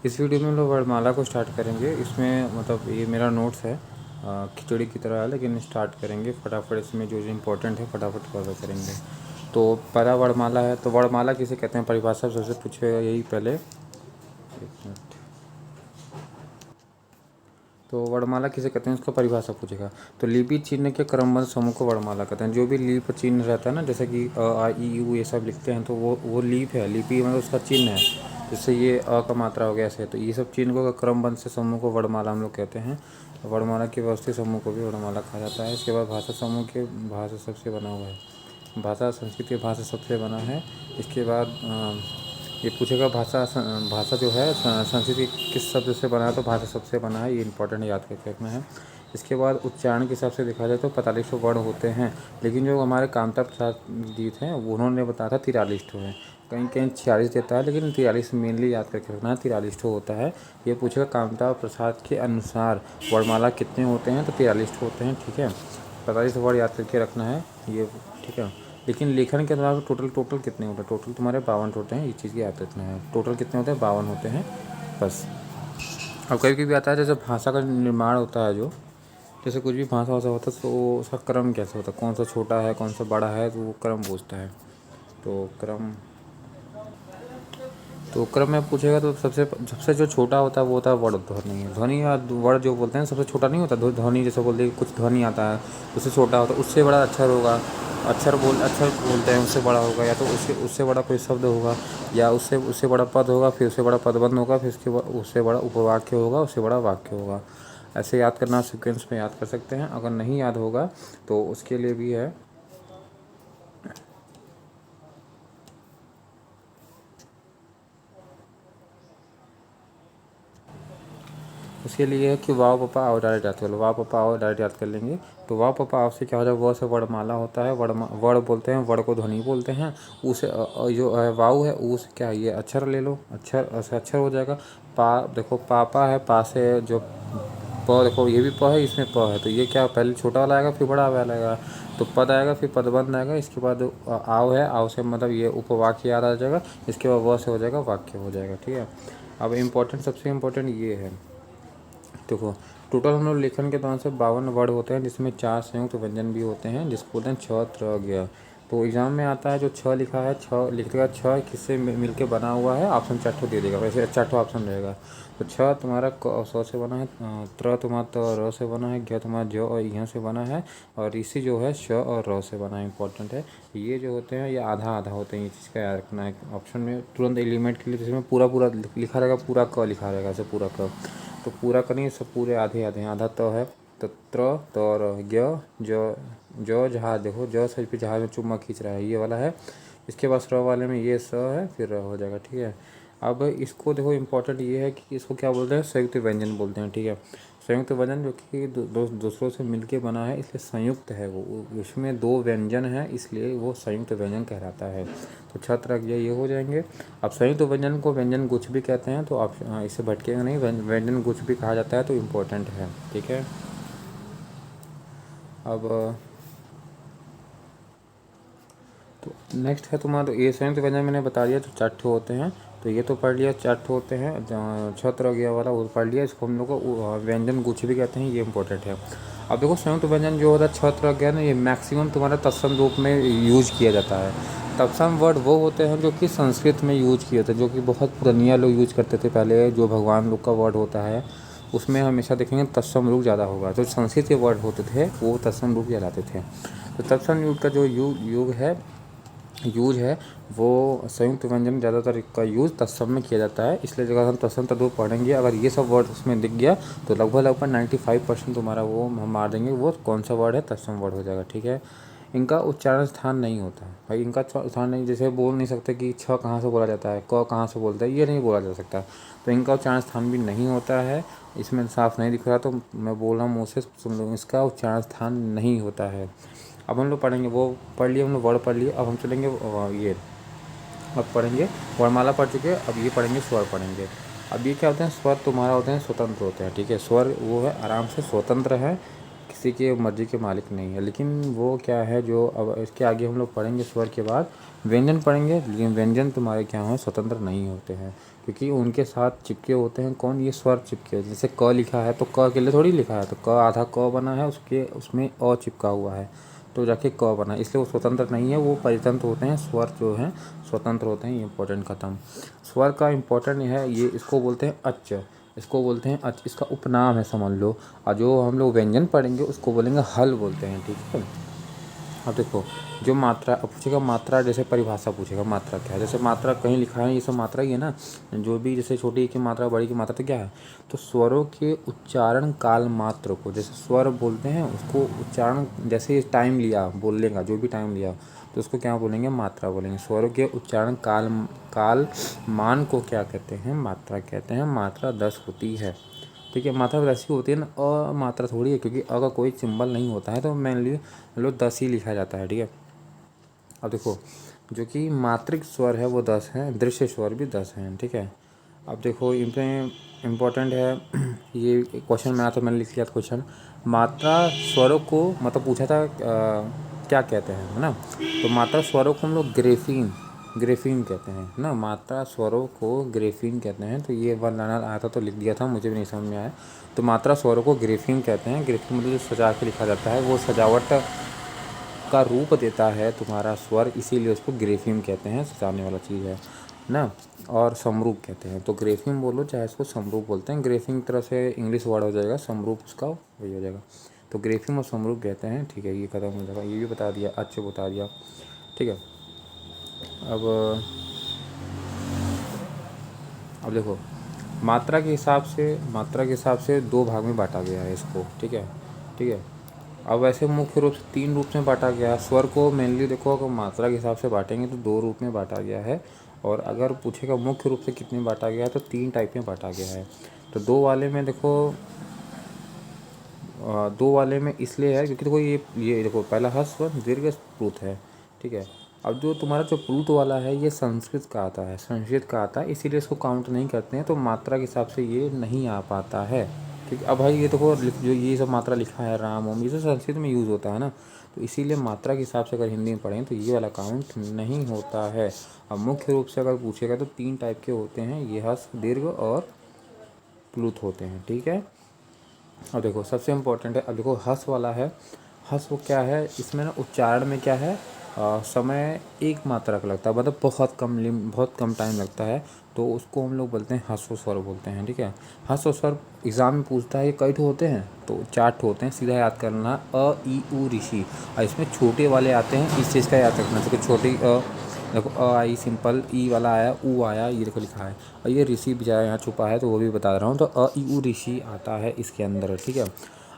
इस वीडियो में हम लोग वर्णमाला को स्टार्ट करेंगे। इसमें मतलब ये मेरा नोट्स है, खिचड़ी की तरह है, लेकिन स्टार्ट करेंगे फटाफट। इसमें जो जो इम्पोर्टेंट है फटाफट कवर करेंगे। तो पहला वर्णमाला है। तो वर्णमाला किसे कहते हैं, परिभाषा सबसे पूछेगा यही पहले। एक मिनट। तो वर्णमाला किसे कहते हैं, उसका परिभाषा पूछेगा। तो लिपि चिन्ह के क्रमबद्ध समूह को वर्णमाला कहते हैं। जो भी लिपि चिन्ह रहता है ना, जैसे कि अ आ ई यू ये सब लिखते हैं, तो वो लिपि है। लिपि मतलब उसका चिन्ह है। जैसे ये अ का मात्रा हो गया ऐसे, तो ये सब चिन्ह को क्रमबद्ध से समूह को वर्णमाला हम लोग कहते हैं। वर्णमाला के व्यवस्थित समूह को भी वर्णमाला कहा जाता है। इसके बाद भाषा समूह के भाषा सबसे बना हुआ है। भाषा संस्कृत की भाषा सबसे बना है। इसके बाद ये पूछेगा भाषा जो है संस्कृत की किस शब्द से बना है, तो भाषा सबसे बना है। ये इंपॉर्टेंट याद करके रखना है। इसके बाद उच्चारण के हिसाब से देखा जाए तो 4500 वर्ण होते हैं, लेकिन जो हमारे कांता प्रसाद जी थे उन्होंने बताया था 43 है। कहीं कहीं 46 देता है, लेकिन 43 मेनली याद करके रखना है, 43 होता है। ये पूछेगा कांता प्रसाद के अनुसार वर्णमाला कितने होते हैं, तो 43 होते हैं। ठीक है, 45 वर्ड याद करके रखना है ये। ठीक है, लेकिन लेखन के दौरान टोटल कितने होते हैं, टोटल तुम्हारे 52 होते हैं। ये चीज़ याद रखना है, टोटल कितने होते हैं, 52 होते हैं बस। अब कभी कभी आता है जैसे भाषा का निर्माण होता है, जो जैसे कुछ भी भाषा वाषा होता है तो उसका क्रम कैसे होता है, कौन सा छोटा है कौन सा बड़ा है, तो वो क्रम पूछता है। तो क्रम में पूछेगा तो सबसे सबसे जो छोटा होता है वो होता है वर्ण ध्वनि। ध्वनि या वर्ण जो बोलते हैं सबसे छोटा नहीं होता। ध्वनि जैसे बोलते हैं कुछ ध्वनि आता है उससे छोटा होता है, उससे बड़ा अक्षर होगा। अक्षर बोलते हैं, उससे बड़ा होगा। या तो उससे उससे बड़ा कोई शब्द होगा, या उससे उससे बड़ा पद होगा, फिर उससे बड़ा पदबंध होगा, फिर उससे बड़ा उपवाक्य होगा, उससे बड़ा वाक्य होगा। ऐसे याद करना, सीक्वेंस में याद कर सकते हैं। अगर नहीं याद होगा तो उसके लिए भी है। उसके लिए है कि वाव पपा आओ डायरेक्ट याद कर लो। वाव पपा आओ डायरेक्ट याद कर लेंगे। तो वाव पपा आओ से क्या हो जाए, व से वर्णमाला होता है। वर्ण बोलते हैं, वर्ण को ध्वनि बोलते हैं। उसे जो वाव है उस क्या है, ये अक्षर ले लो, अक्षर से अक्षर हो जाएगा। पा देखो पापा है, पा से जो प देखो ये भी प है, इसमें प है, तो ये क्या पहले छोटा वाला आएगा फिर बड़ा वाला आएगा। तो पद आएगा फिर पदबंध आएगा। इसके बाद आओ है, आओ से मतलब ये उपवाक्य याद आ जाएगा। इसके बाद व से हो जाएगा वाक्य हो जाएगा। ठीक है, अब इम्पोर्टेंट सबसे इम्पोर्टेंट ये है। देखो टोटल हम लोग लेखन के दौरान से 52 वर्ड होते हैं, जिसमें 4 संयुक्त व्यंजन भी होते हैं, जिसको बोलते हैं छ त्र ज्ञ। तो एग्जाम में आता है जो छ लिखा है, छ लिखेगा, छ किससे मिलके बना हुआ है, ऑप्शन 4 दे देगा। वैसे 4 ऑप्शन रहेगा। तो छ तुम्हारा स से बना है, त्र तुम्हारा र से बना है, ज्ञ तुम्हारा ज और यहाँ से बना है, और इसी जो है श और र से बना है। इंपॉर्टेंट है ये जो होते हैं, ये आधा आधा होते हैं। ये चीज़ का याद रखना है। ऑप्शन में तुरंत एलिमेंट के लिए जिसमें पूरा पूरा लिखा रहेगा, पूरा क लिखा रहेगा, ऐसे पूरा क। तो पूरा करेंगे सब पूरे आधे आधे हैं। आधा तो है तो त्र तर ज्ञ जो जहाज, देखो ज से फिर जहाज में चुम्मा खींच रहा है, ये वाला है। इसके बाद र वाले में ये स है, फिर र हो जाएगा। ठीक है, अब इसको देखो इम्पोर्टेंट ये है कि इसको क्या बोलते हैं, संयुक्त व्यंजन बोलते हैं। ठीक है, संयुक्त व्यंजन जो कि दूसरों से मिलके बना है, इसलिए संयुक्त है वो। उसमें 2 व्यंजन है, इसलिए वो संयुक्त व्यंजन कहलाता है। तो छत्र ये हो जाएंगे। अब संयुक्त व्यंजन को व्यंजन गुच्छ भी कहते हैं, तो आप इससे भटकेगा नहीं। व्यंजन गुच्छ भी कहा जाता है, तो इम्पोर्टेंट है। ठीक है, अब तो नेक्स्ट है तुम्हारा, तो ये संयुक्त व्यंजन मैंने बता दिया, तो 4 होते हैं। तो ये तो पढ़ लिया, 4 होते हैं। छत्र गया वाला वो पढ़ लिया। इसको हम लोग को व्यंजन गुच्छ भी कहते हैं, ये इंपॉर्टेंट है। अब देखो संयुक्त व्यंजन जो होता है छत्र गया ना, ये मैक्सिमम तुम्हारा तत्सम रूप में यूज किया जाता है। तत्सम वर्ड वो होते हैं जो कि संस्कृत में यूज किए थे, जो कि बहुत पुरानिया लोग यूज करते थे पहले। जो भगवान लोग का वर्ड होता है उसमें हमेशा देखेंगे तत्सम रूप ज़्यादा होगा। जो संस्कृत के वर्ड होते थे वो तत्सम रूप कहलाते थे। तो तत्सम युग का जो यूज है वो संयुक्त व्यंजन ज़्यादातर का यूज़ तत्सम में किया जाता है। इसलिए अगर हम तत्सम तद्भव पढ़ेंगे, अगर ये सब वर्ड उसमें दिख गया तो लगभग 95% तुम्हारा वो हम मार देंगे, वो कौन सा वर्ड है, तत्सम वर्ड हो जाएगा। ठीक है, इनका उच्चारण स्थान नहीं होता है भाई। इनका स्थान नहीं, जैसे बोल नहीं सकते कि छ कहाँ से बोला जाता है, क कहाँ से बोलता है, ये नहीं बोला जा सकता। तो इनका उच्चारण स्थान भी नहीं होता है। इसमें साफ नहीं दिख रहा तो मैं बोल रहा हूँ मुँह से सुन लो, इसका उच्चारण स्थान नहीं होता है। अब हम लोग पढ़ेंगे, वो पढ़ लिए हम लोग, वर्ड पढ़ लिए। अब हम चलेंगे ये, अब पढ़ेंगे वर्णमाला पढ़ चुके हैं, अब ये पढ़ेंगे स्वर पढ़ेंगे। अब ये क्या होते हैं, स्वर तुम्हारा होते हैं स्वतंत्र होते हैं। ठीक है, स्वर वो है आराम से स्वतंत्र है, किसी के मर्जी के मालिक नहीं है। लेकिन वो क्या है जो अब इसके आगे हम लोग पढ़ेंगे स्वर के बाद व्यंजन पढ़ेंगे, लेकिन व्यंजन तुम्हारे क्या हैं स्वतंत्र नहीं होते हैं, क्योंकि उनके साथ चिपके होते हैं कौन, ये स्वर चिपके। जैसे क लिखा है तो क के लिए थोड़ी लिखा है, तो क आधा क बना है, उसके उसमें अ चिपका हुआ है तो जाके क बना, इसलिए वो स्वतंत्र नहीं है, वो परितंत्र होते हैं। स्वर जो हैं स्वतंत्र होते हैं। ये इंपॉर्टेंट खत्म। स्वर का इंपॉर्टेंट है ये, इसको बोलते हैं अच्, इसको बोलते हैं अच्, इसका उपनाम है समझ लो। और जो हम लोग व्यंजन पढ़ेंगे उसको बोलेंगे हल बोलते हैं, ठीक है। अब देखो जो मात्रा, अब पूछेगा मात्रा, जैसे परिभाषा पूछेगा मात्रा क्या है, जैसे मात्रा कहीं लिखा है ये सब मात्रा ही है ना, जो भी जैसे छोटी की मात्रा बड़ी की मात्रा तो क्या है, तो स्वरों के उच्चारण काल मात्र को, जैसे स्वर बोलते हैं उसको उच्चारण जैसे टाइम लिया बोलने का, जो भी टाइम लिया तो उसको क्या बोलेंगे, मात्रा बोलेंगे। स्वरों के उच्चारण काल मान को क्या कहते हैं, मात्रा कहते हैं। मात्रा 10 होती है, ठीक है। मात्रा वैसी होती है ना, अ मात्रा थोड़ी है, क्योंकि अ का कोई सिंबल नहीं होता है तो मेनली मतलब 10 ही लिखा जाता है, ठीक है। अब देखो जो कि मात्रिक स्वर है वो 10 हैं, दृश्य स्वर भी 10 हैं, ठीक है। अब देखो इनमें इम्पोर्टेंट है ये क्वेश्चन में आया था, मैंने लिख लिया था क्वेश्चन। मात्रा स्वरों को मतलब पूछा था क्या कहते हैं, है ना। तो मात्रा स्वरों को हम लोग ग्रेफीन कहते हैं ना। मात्रा स्वरों को ग्रेफीन कहते हैं। तो ये वन लाइनर आया था तो लिख दिया था, मुझे भी नहीं समझ में आया। तो मात्रा स्वरों को ग्रेफीन कहते हैं। ग्रेफीन मतलब जो सजा के लिखा जाता है, वो सजावट का रूप देता है तुम्हारा स्वर, इसीलिए उसको ग्रेफीम कहते हैं, सजाने वाला चीज़ है ना। और समरूप कहते हैं, तो ग्रेफीम बोलो चाहे इसको समरूप बोलते हैं। ग्रेफिंग तरह से इंग्लिश वर्ड हो जाएगा, समरूप उसका वही हो जाएगा। तो ग्रेफिम और समरूप कहते हैं, ठीक है। ये खत्म हो जाएगा, ये भी बता दिया, अच्छे बता दिया, ठीक है। अब देखो मात्रा के हिसाब से 2 भाग में बांटा गया है इसको, ठीक है, ठीक है। अब वैसे मुख्य रूप से 3 रूप में बांटा गया है स्वर को। मेनली देखो अगर मात्रा के हिसाब से बांटेंगे तो 2 रूप में बांटा गया है, और अगर पूछेगा मुख्य रूप से कितने बांटा गया है तो 3 टाइप में बांटा गया है। तो 2 वाले में देखो 2 वाले में इसलिए है क्योंकि देखो ये देखो पहला ह्रस्व दीर्घ प्लुत है, ठीक है। अब जो तुम्हारा जो प्लुत वाला है ये संस्कृत का आता है, इसीलिए इसको काउंट नहीं करते हैं। तो मात्रा के हिसाब से ये नहीं आ पाता है, ठीक है। अब भाई ये देखो जो ये सब मात्रा लिखा है राम ओम, ये सब संस्कृत में यूज़ होता है ना, तो इसीलिए मात्रा के हिसाब से अगर हिंदी में पढ़ें तो ये वाला काउंट नहीं होता है। अब मुख्य रूप से अगर पूछेगा तो 3 टाइप के होते हैं, ये ह्रस्व दीर्घ और प्लुत होते हैं, ठीक है। अब देखो सबसे इम्पोर्टेंट है, अब देखो हस वाला है। हस वो क्या है, इसमें ना उच्चारण में क्या है, समय 1 मात्रा का लगता है, मतलब बहुत कम टाइम लगता है, तो उसको हम लोग बोलते हैं ह्रस्व स्वर बोलते हैं, ठीक है। ह्रस्व स्वर एग्जाम में पूछता है ये कई ठो होते हैं, तो 4 ठो होते हैं, सीधा याद करना। अ ई उ ऋषि, और इसमें छोटे वाले आते हैं, इस चीज़ का याद रखना। देखो छोटी देखो अ आई सिंपल, ई वाला आया, ऊ आया, ये देखो लिखा है, और ये ऋषि बेचारा यहाँ छुपा है तो वो भी बता रहा हूँ। तो अ ई उ ऋषि आता है इसके अंदर, ठीक है।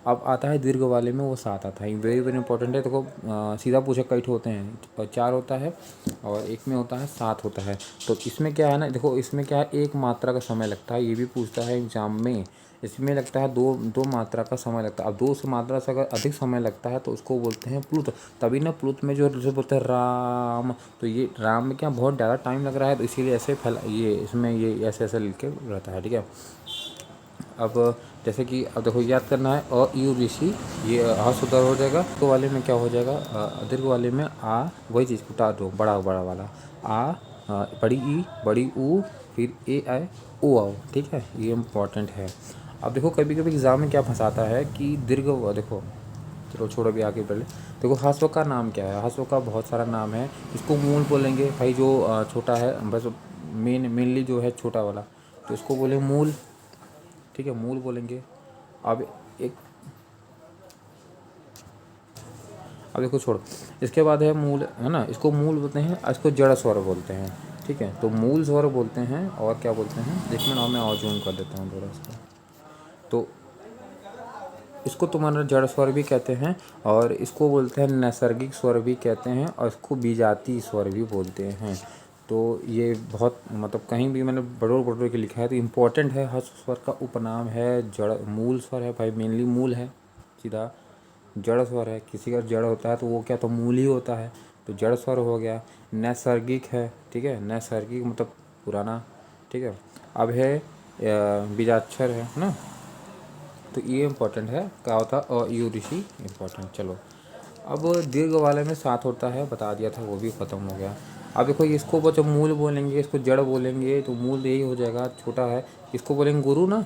अब आता है दीर्घ वाले में, वो 7 आता है। वेरी वेरी इंपॉर्टेंट है। देखो सीधा पूछा कई ठो होते हैं, 4 होता है, और एक में होता है 7 होता है। तो इसमें क्या है ना, देखो इसमें क्या है, 1 मात्रा का समय लगता है, ये भी पूछता है एग्जाम में। इसमें लगता है दो मात्रा का समय लगता है। अब 2 से मात्रा से अगर अधिक समय लगता है तो उसको बोलते हैं प्लुत। तभी ना प्लुत में जो जैसे बोलते हैं राम, तो ये राम में क्या बहुत ज़्यादा टाइम लग रहा है, तो इसीलिए ऐसे फैला, ये इसमें ये ऐसे ऐसे लिख के रहता है, ठीक है। अब जैसे कि अब देखो याद करना है, अ ई उ ऋषि, ये ह्रस्व उधर हो जाएगा। तो वाले में क्या हो जाएगा, दीर्घ वाले में आ, वही चीज़ उतार दो, बड़ा बड़ा वाला आ, बड़ी ई, बड़ी ऊ, फिर ए आए, ओ आओ, ठीक है। ये इम्पॉर्टेंट है। अब देखो कभी कभी एग्ज़ाम में क्या फंसाता है कि दीर्घ, देखो चलो छोड़ो अभी आगे बढ़े। देखो ह्रस्व का नाम क्या है, ह्रस्व का बहुत सारा नाम है। इसको मूल बोलेंगे भाई, जो छोटा है, बस मेनली जो है छोटा वाला, तो इसको बोले मूल, ठीक है, मूल बोलेंगे। अब एक अब देखो छोड़ो, इसके बाद है मूल, है ना, इसको मूल बोलते हैं, इसको जड़ स्वर बोलते हैं, ठीक है। तो मूल स्वर बोलते हैं, और क्या बोलते हैं, एक मिनट और मैं और जूम कर देता हूँ थोड़ा सा। तो इसको तुम्हारा जड़ स्वर भी कहते हैं, और इसको बोलते हैं नैसर्गिक स्वर भी कहते हैं, और इसको विजातीय स्वर भी बोलते हैं। तो ये बहुत मतलब कहीं भी मैंने बड़ोड़ बड़ोड़ के लिखा है, तो इम्पोर्टेंट है। हर स्वर का उपनाम है जड़, मूल स्वर है भाई, मेनली मूल है, सीधा जड़ स्वर है। किसी का जड़ होता है तो वो क्या, तो मूल ही होता है, तो जड़ स्वर हो गया। नैसर्गिक है, ठीक है, नैसर्गिक मतलब पुराना, ठीक है। अब है बीजाक्षर है ना, तो ये इम्पोर्टेंट है, क्या होता है यू ऋषि इम्पोर्टेंट। चलो अब दीर्घ वाले में साथ होता है, बता दिया था, वो भी ख़त्म हो गया। अब देखो इसको जब मूल बोलेंगे, इसको जड़ बोलेंगे, तो मूल यही हो जाएगा, छोटा है। इसको बोलेंगे गुरु ना,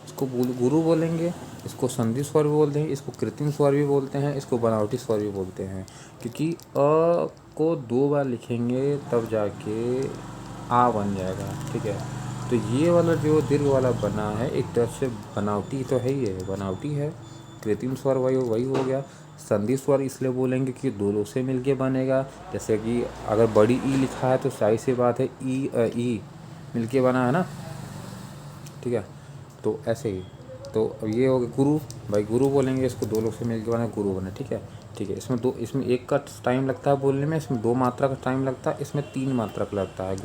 इसको गुरु बोलेंगे। इसको संधि स्वर भी बोलते हैं, इसको कृत्रिम स्वर भी बोलते हैं, इसको बनावटी स्वर भी बोलते हैं। क्योंकि को 2 बार लिखेंगे तब जाके आ बन जाएगा, ठीक है। तो ये वाला जो दीर्घ वाला बना है, एक तरह से बनावटी तो है ही है, बनावटी है। कृत्रिम स्वर वही वही हो गया। संधि स्वर इसलिए बोलेंगे कि दोनों से मिलके बनेगा। जैसे कि अगर बड़ी ई लिखा है तो जाहिर सी बात है ई मिलके बना है ना, ठीक है। तो ऐसे ही, तो अब ये हो गया गुरु, भाई गुरु बोलेंगे, इसको 2 लोग से मिलके बना गुरु बना, ठीक है। ठीक है, इसमें 1 का टाइम लगता है बोलने में, इसमें 2 मात्रा का टाइम लगता है, इसमें 3 मात्रा का लगता है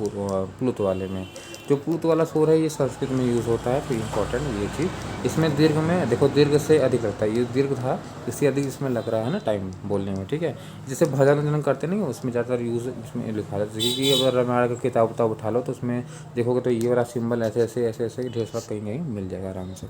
प्लुत वाले में। जो प्लुत वाला स्वर है ये संस्कृत में यूज़ होता है, तो इम्पोर्टेंट ये चीज़। इसमें दीर्घ में देखो, दीर्घ से अधिक लगता है, ये दीर्घ था, इससे अधिक इसमें लग रहा है ना टाइम बोलने में, ठीक है। जैसे भजन वजन करते नहीं, उसमें ज़्यादातर यूज़ इसमें लिखा है। जैसे कि अगर रामायण का किताब उताब उठा लो तो उसमें देखोगे तो ये वाला सिंबल ऐसे ऐसे ऐसे ऐसे ढेर सारा कहीं कहीं मिल जाएगा आराम से।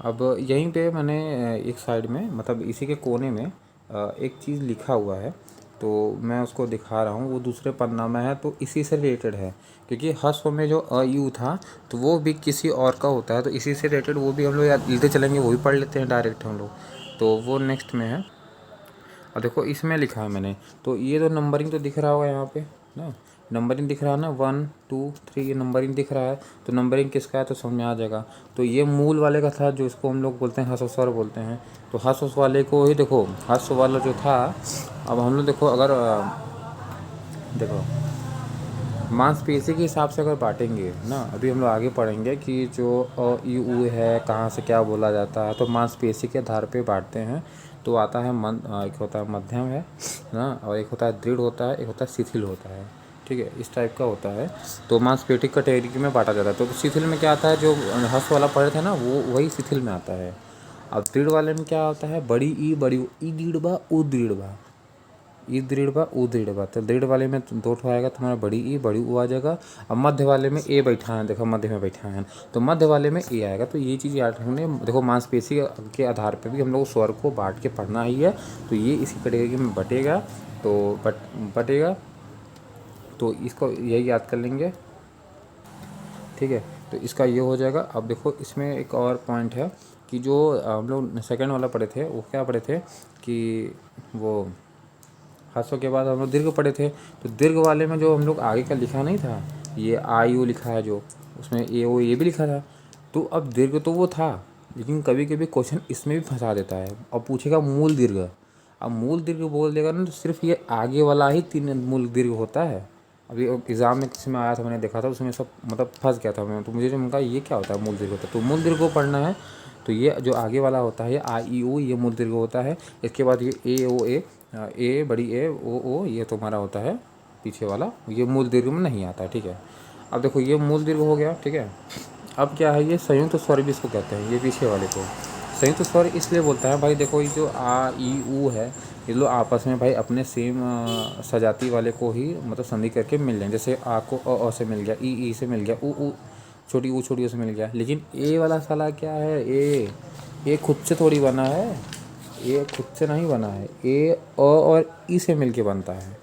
अब यहीं पे मैंने एक साइड में, मतलब इसी के कोने में एक चीज़ लिखा हुआ है, तो मैं उसको दिखा रहा हूँ। वो दूसरे पन्ना में है, तो इसी से रिलेटेड है। क्योंकि ह्रस्व में जो अ यू था, तो वो भी किसी और का होता है, तो इसी से रिलेटेड वो भी हम लोग याद लेते चलेंगे, वो भी पढ़ लेते हैं डायरेक्ट हम लोग। तो वो नेक्स्ट में है। और देखो इसमें लिखा है मैंने, तो ये तो नंबरिंग तो दिख रहा होगा यहाँ पे ना, नंबरिंग दिख रहा है ना, 1 2 3, ये नंबरिंग दिख रहा है। तो नंबरिंग किसका है तो समझ में आ जाएगा। तो ये मूल वाले का था, जो इसको हम लोग बोलते हैं ह्रस्व स्वर बोलते हैं। तो ह्रस्व वाले को ही देखो, ह्रस्व वाला जो था, अब हम लोग देखो, अगर देखो मांसपेशी के हिसाब से अगर बांटेंगे ना, अभी हम लोग आगे पढ़ेंगे कि जो अ ई उ है कहाँ से क्या बोला जाता है, तो मांसपेशी के आधार पे बांटते हैं। तो आता है एक होता है मध्यम है ना, और एक होता है दृढ़ होता है, एक होता है शिथिल होता है, ठीक है, इस टाइप का होता है। तो मांसपेशी कैटेगरी में बांटा जाता है। तो शिथिल में क्या आता है, जो हर्ष वाला पढ़े थे ना, वो वही शिथिल में आता है। अब दृढ़ वाले में क्या होता है, बड़ी ई दृढ़ बा उ दृढ़ बा, ई दृढ़ बा उ दृढ़ बा। तो दृढ़ वाले में 2 ठो आएगा तुम्हारा, बड़ी ई बड़ी ऊ आ जाएगा। अब मध्य वाले में ए बैठा है, देखो मध्य में बैठा है, तो मध्य वाले में ए आएगा। तो ये चीज़ याद रखने, देखो मांसपेशी के आधार पर भी हम लोग स्वर को बांट के पढ़ना ही है। तो ये इसी कैटेगरी में बटेगा, तो बटेगा, तो इसको यही याद कर लेंगे, ठीक है। तो इसका ये हो जाएगा। अब देखो इसमें एक और पॉइंट है कि जो हम लोग सेकंड वाला पढ़े थे, वो क्या पढ़े थे कि वो ह्रस्व के बाद हम लोग दीर्घ पढ़े थे। तो दीर्घ वाले में जो हम लोग आगे का लिखा नहीं था, ये आ यू लिखा है, जो उसमें ए ओ ये भी लिखा था। तो अब दीर्घ तो वो था, लेकिन कभी कभी क्वेश्चन इसमें भी फंसा देता है और पूछेगा मूल दीर्घ। अब मूल दीर्घ बोल देगा ना, तो सिर्फ ये आगे वाला ही 3 मूल दीर्घ होता है। अभी एग्ज़ाम में किसी में आया था, मैंने देखा था, उसमें सब मतलब फंस गया था मैं। तो मुझे जो कहा ये क्या होता है मूल दीर्घ होता है, तो मूल दीर्घ को पढ़ना है। तो ये जो आगे वाला होता है, ये आ ई ओ, ये मूल दीर्घ होता है। इसके बाद ये ए ओ ए बड़ी ए ओ, ये तुम्हारा होता है पीछे वाला, ये मूल दीर्घ में नहीं आता है, ठीक है। अब देखो ये मूल दीर्घ हो गया, ठीक है। अब क्या है, ये संयुक्त स्वर भी इसको कहते हैं, ये पीछे वाले को संयुक्त स्वर इसलिए बोलता है भाई। देखो ये जो आ ई ऊ है, ये लोग आपस में भाई अपने सेम सजाती वाले को ही मतलब संधि करके मिल जाएंगे। जैसे आ को अ से मिल गया, ई से मिल गया, ऊ छोटी ऊ छोटी से मिल गया। लेकिन ए वाला साला क्या है, ए खुद से थोड़ी बना है, ए खुद से नहीं बना है, ए अ और ई से मिल के बनता है।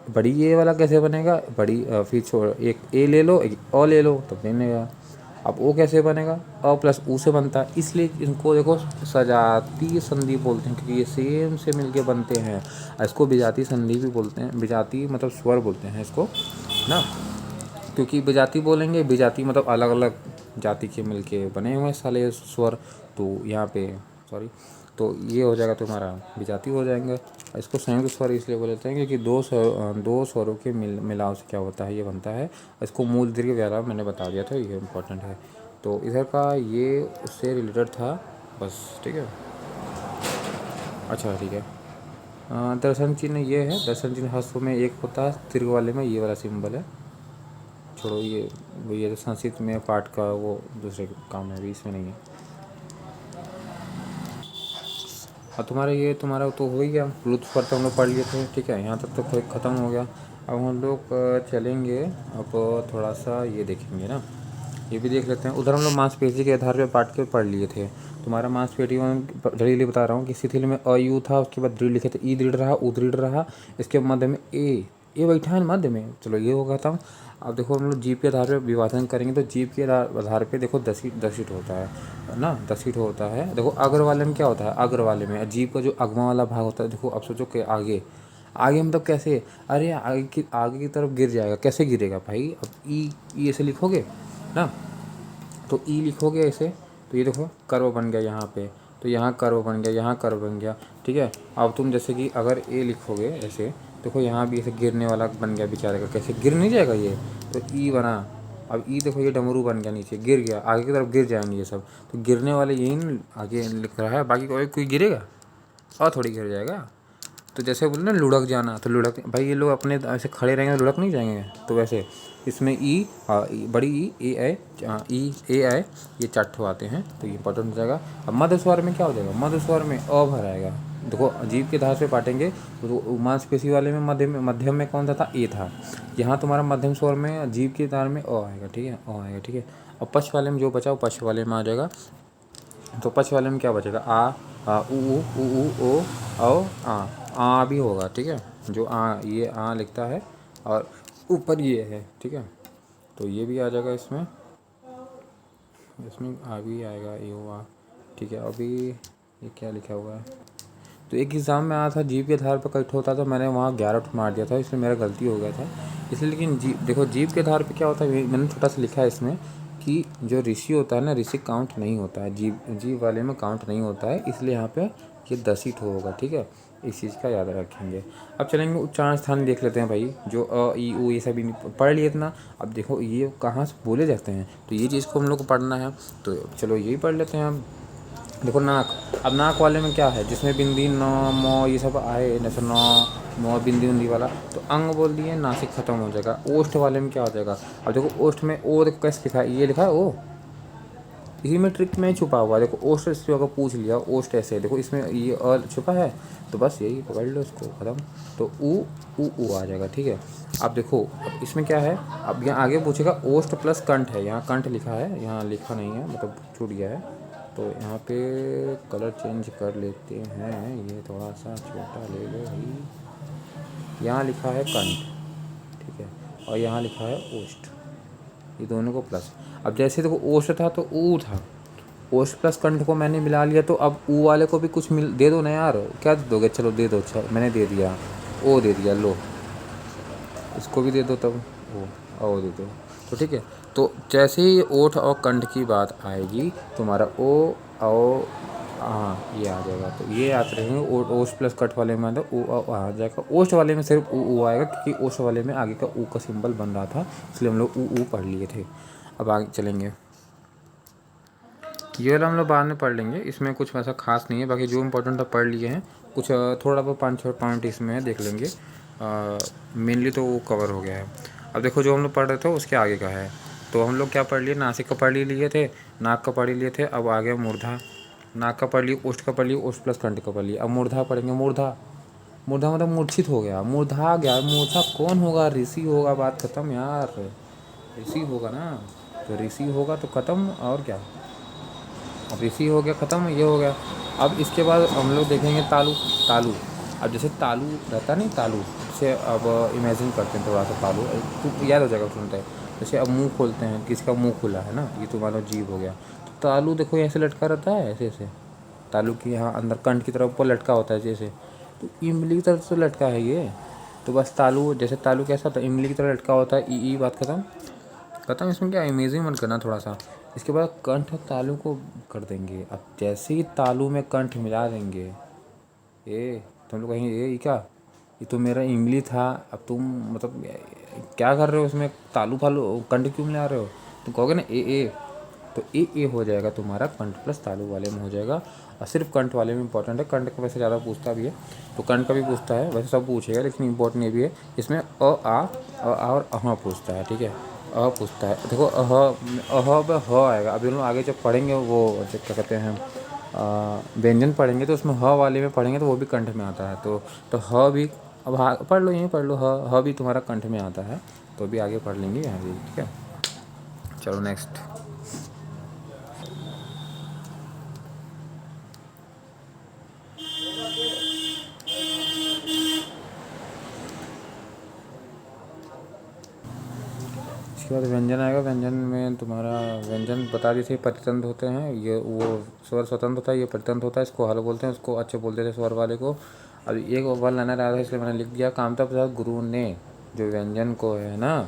बड़ी ए वाला कैसे बनेगा, बड़ी फिर छोड़, एक ए ले लो, एक अ ले लो, तब बनेगा। अब ओ कैसे बनेगा, अ प्लस ऊ से बनता है, इसलिए इनको देखो सजाती संधि बोलते हैं, क्योंकि ये सेम से मिलके बनते हैं। इसको विजाती संधि भी बोलते हैं, विजाती मतलब स्वर बोलते हैं इसको ना। क्योंकि विजाती बोलेंगे, विजाती मतलब अलग अलग जाति के मिलके बने हुए साले स्वर। तो यहाँ पे सॉरी, तो ये हो जाएगा तुम्हारा विजाती हो जाएंगे। इसको संयुक्त स्वर इसलिए बोलते हैं क्योंकि दो स्वरों के मिलाव से क्या होता है, ये बनता है। इसको मूल दीर्घ वगैरह मैंने बता दिया था, ये इम्पोर्टेंट है। तो इधर का ये उससे रिलेटेड था बस, ठीक है। अच्छा ठीक है। दर्शन चिन्ह ये है, दर्शन चिन्ह ह्रस्व में एक होता है, दीर्घ वाले में ये वाला सिंबल है। छोड़ो ये तो संस्कृत में पाठ का वो दूसरे काम है, अभी इसमें नहीं है। और तुम्हारा तो हो ही गया, प्लुत स्वर तो हम लोग पढ़ लिए थे, ठीक है, यहाँ तक तो कोई ख़त्म हो गया। अब हम लोग चलेंगे, अब थोड़ा सा ये देखेंगे ना, ये भी देख लेते हैं। उधर हम लोग मांसपेशी के आधार पे बांट के पढ़ लिए थे। तुम्हारा मांसपेशी में दलील बता रहा हूँ कि शिथिल में अ यू था, उसके बाद दृढ़ लिखे थे, ई दृढ़ रहा, उ दृढ़ रहा, इसके मध्य में ए बैठा है मध्य में। चलो ये हो खत्म। अब देखो हम लोग जीव के आधार पे विभाजन करेंगे तो जीव के आधार पे देखो दसित होता है ना, दसित होता है। देखो अग्र वाले में क्या होता है, अग्र वाले में जीव का जो अगमा वाला भाग होता है, देखो अब सोचो कि आगे आगे मतलब कैसे, अरे आगे की तरफ गिर जाएगा, कैसे गिरेगा भाई। अब ई ऐसे लिखोगे ना, तो ई लिखोगे ऐसे, तो ये देखो कर्व बन गया यहाँ पे, तो यहाँ कर्व बन गया, यहाँ कर्व बन गया, ठीक है। अब तुम जैसे कि अगर ए लिखोगे ऐसे, देखो यहाँ भी ऐसे गिरने वाला बन गया बेचारे का, कैसे गिर नहीं जाएगा ये, तो ई बना। अब ई देखो ये डमरू बन गया, नीचे गिर गया, आगे की तरफ गिर जाएंगे ये सब, तो गिरने वाले यही न आगे लिख रहा है, बाकी कोई गिरेगा और थोड़ी गिर जाएगा। तो जैसे बोले ना लुढ़क जाना, तो लुढ़क भाई ये लोग अपने ऐसे खड़े रहेंगे तो लुढ़क नहीं जाएंगे। तो वैसे इसमें बड़ी ई ए आई ये 4 ठो आते हैं, तो ये इंपॉर्टेंट हो जाएगा। अब मध्य स्वर में क्या हो जाएगा, मध्य स्वर में अ भर आएगा। देखो अजीब के धार से बांटेंगे तो मांसपेशी वाले में मध्यम में कौन सा था, ए था। यहाँ तुम्हारा मध्यम स्वर में अजीब के धार में अ आएगा, ठीक है, अ आएगा, ठीक है। और पक्ष वाले में जो बचा वो पक्ष वाले में आ जाएगा। तो पक्ष वाले में क्या बचेगा, आ उ ओ आ भी होगा, ठीक है। जो ये लिखता है और ऊपर ये है, ठीक है। तो ये भी आ जाएगा इसमें आ भी आएगा ये हुआ, ठीक है। अभी ये क्या लिखा हुआ है, तो एक एग्ज़ाम में आया था जीव के आधार पर कट होता था, मैंने वहाँ 11 मार दिया था, इसलिए मेरा गलती हो गया था इसलिए। लेकिन देखो जीव के आधार पर क्या होता है, मैंने छोटा सा लिखा है इसमें कि जो ऋषि होता है ना, ऋषि काउंट नहीं होता है, जीव वाले में काउंट नहीं होता है, इसलिए यहाँ पे ये 10 ही होगा, ठीक है। इस चीज़ का याद रखेंगे। अब चलेंगे उच्चारण स्थान देख लेते हैं भाई, जो अ ई उ ये सभी पढ़ लिए इतना। अब देखो ये कहाँ से बोले जाते हैं, तो ये चीज़ को हम लोग को पढ़ना है, तो चलो यही पढ़ लेते हैं हम। देखो नाक, अब नाक वाले में क्या है, जिसमें बिंदी न म ये सब आए, जैसे न म बिंदी उंदी वाला, तो अंग बोल दिए, नासिक खत्म हो जाएगा। ओष्ठ वाले में क्या हो जाएगा, अब देखो ओष्ठ में ओ देखो कैसे लिखा है, ये लिखा है ओ, इसी में ट्रिक में छुपा हुआ है। देखो ओष्ठ से अगर पूछ लिया ओष्ठ ऐसे है, देखो इसमें ये अ छुपा है, तो बस यही पकड़ लो इसको, खत्म। तो ऊ आ जाएगा, ठीक है। अब देखो अब इसमें क्या है, अब यहाँ आगे पूछेगा ओष्ठ प्लस कंठ है, यहाँ कंठ लिखा है, यहाँ लिखा नहीं है, मतलब छूट गया है। तो यहाँ पे कलर चेंज कर लेते हैं, ये थोड़ा सा छोटा ले लो भाई। यहाँ लिखा है कंठ, ठीक है, और यहाँ लिखा है ओष्ठ, ये दोनों को प्लस। अब जैसे देखो ओष्ठ था तो ऊ था, ओष्ठ प्लस कंठ को मैंने मिला लिया, तो अब ऊ वाले को भी कुछ मिल दे दो ना यार, क्या दोगे, चलो दे दो, अच्छा मैंने दे दिया, ओ दे दिया, लो इसको भी दे दो, तब ओ दे दो, तो ठीक है। तो जैसे ही ओठ और कंठ की बात आएगी तुम्हारा ओ ये आ जाएगा, तो ये याद रखेंगे। ओष्ठ प्लस कट वाले में आता ओ आ जाएगा, ओष्ठ वाले में सिर्फ ऊ आएगा, क्योंकि ओष्ठ वाले में आगे का ऊ का सिंबल बन रहा था, इसलिए हम लोग ऊ पढ़ लिए थे। अब आगे चलेंगे, ये वाला हम लोग बाद में पढ़ लेंगे, इसमें कुछ वैसा खास नहीं है, बाकी जो इम्पोर्टेंट था पढ़ लिए हैं। कुछ थोड़ा बहुत 5-6 पॉइंट इसमें है, देख लेंगे। मेनली तो वो कवर हो गया है। अब देखो जो हम लोग पढ़ रहे थे उसके आगे का है, तो हम लोग क्या पढ़ लिए, नासिक का पढ़ लिए थे, नाक का पढ़ लिए थे, अब आ गया मूर्धा। नाक का पढ़ लिए, ओष्ठ का पढ़ लिए, ओष्ठ प्लस कंठ का पढ़ लिए, अब मूर्धा पढ़ेंगे। मूर्धा मतलब मूर्छित हो गया, मूर्धा आ गया। मूर्छा कौन होगा, ऋषि होगा, बात खत्म यार, ऋषि होगा ना, तो ऋषि होगा तो खत्म, और क्या। अब ऋषि हो गया ख़त्म, ये हो गया। अब इसके बाद हम लोग देखेंगे तालु। अब जैसे तालु रहता नहीं, तालु जैसे अब इमेजिन करते हैं थोड़ा सा, तालु तो याद हो जाएगा सुनते हैं। जैसे अब मुंह खोलते हैं, किसका मुंह खुला है ना, ये तो मान लो जीभ हो गया, तो तालु देखो ऐसे लटका रहता है, ऐसे ऐसे तालु की यहाँ अंदर कंठ की तरफ ऊपर लटका होता है जैसे, तो इमली की तरफ से लटका है ये। तो बस तालु, जैसे तालु कैसा होता है, इमली की तरह लटका होता है, ई बात खत्म। इसमें क्या इमेजिंग मत करना थोड़ा सा। इसके बाद कंठ और तालु को कर देंगे। अब जैसे ही तालु में कंठ मिला देंगे, तुम लोग कहेंगे ये क्या, ये तो मेरा इमली था, अब तुम मतलब क्या कर रहे हो इसमें, तालु फालू कंठ क्यों मिला रहे हो, तुम कहोगे ना ए। तो ए हो जाएगा तुम्हारा, कंठ प्लस तालु वाले में हो जाएगा। और सिर्फ कंठ वाले में इंपॉर्टेंट है, कंठ का वैसे ज़्यादा पूछता भी है, तो कंठ का भी पूछता है, वैसे सब पूछेगा, लेकिन इंपॉर्टेंट ये भी है, इसमें आ और अह पूछता है, ठीक है, अ पूछता है। देखो अह पे ह आएगा। अभी हम लोग आगे जब पढ़ेंगे वो क्या कहते हैं व्यंजन पढ़ेंगे, तो उसमें ह वाले में पढ़ेंगे तो वो भी कंठ में आता है। तो ह भी, अब पढ़ लो, यहीं पढ़ लो, ह भी तुम्हारा कंठ में आता है, तो भी आगे पढ़ लेंगे यहाँ भी, ठीक है। चलो। चलो नेक्स्ट। इसके बाद व्यंजन आएगा। व्यंजन में तुम्हारा व्यंजन बता दी थी, प्रतितंत्र होते हैं। ये वो स्वर स्वतंत्र होता है, ये प्रतितंत्र होता है। इसको हल बोलते हैं, उसको अच्छे बोलते थे स्वर वाले को। अब एक वन लाइनर आया था इसलिए मैंने लिख दिया। कामता प्रसाद गुरु ने जो व्यंजन को है ना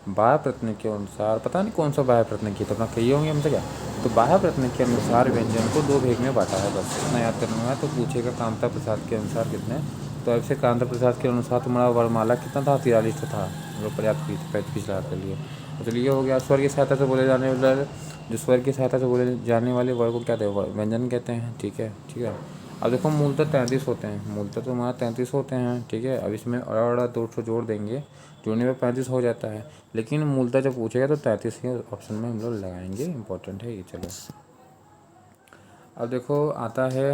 बाह्य प्रत्यय के अनुसार, पता नहीं कौन सा बाह्य प्रत्यय किया, तो अपना कही होंगे हमसे क्या। तो बाह्य प्रत्यय के अनुसार व्यंजन को 2 भाग में बांटा है, बस इतना याद करना है। तो पूछेगा कामता प्रसाद के अनुसार कितने। तो ऐसे कामता प्रसाद के अनुसार तुम्हारा वर्णमाला कितना था, 43 था, जो पर्याप्त पिछला कर लिए। तो ये हो गया। स्वर की सहायता से बोले जाने वाले, जो स्वर की सहायता से बोले जाने वाले वर्ड को क्या कहते हैं, व्यंजन कहते हैं। ठीक है, ठीक है। अब देखो मूलतः 33 होते हैं, मूलतः तो हमारा 33 होते हैं। ठीक है, अब इसमें और 2 जोड़ देंगे, जोड़ने में 35 हो जाता है। लेकिन मूलतः जब पूछेगा तो 33 ही ऑप्शन में हम लोग लगाएंगे, इंपॉर्टेंट है ये। चलो अब देखो आता है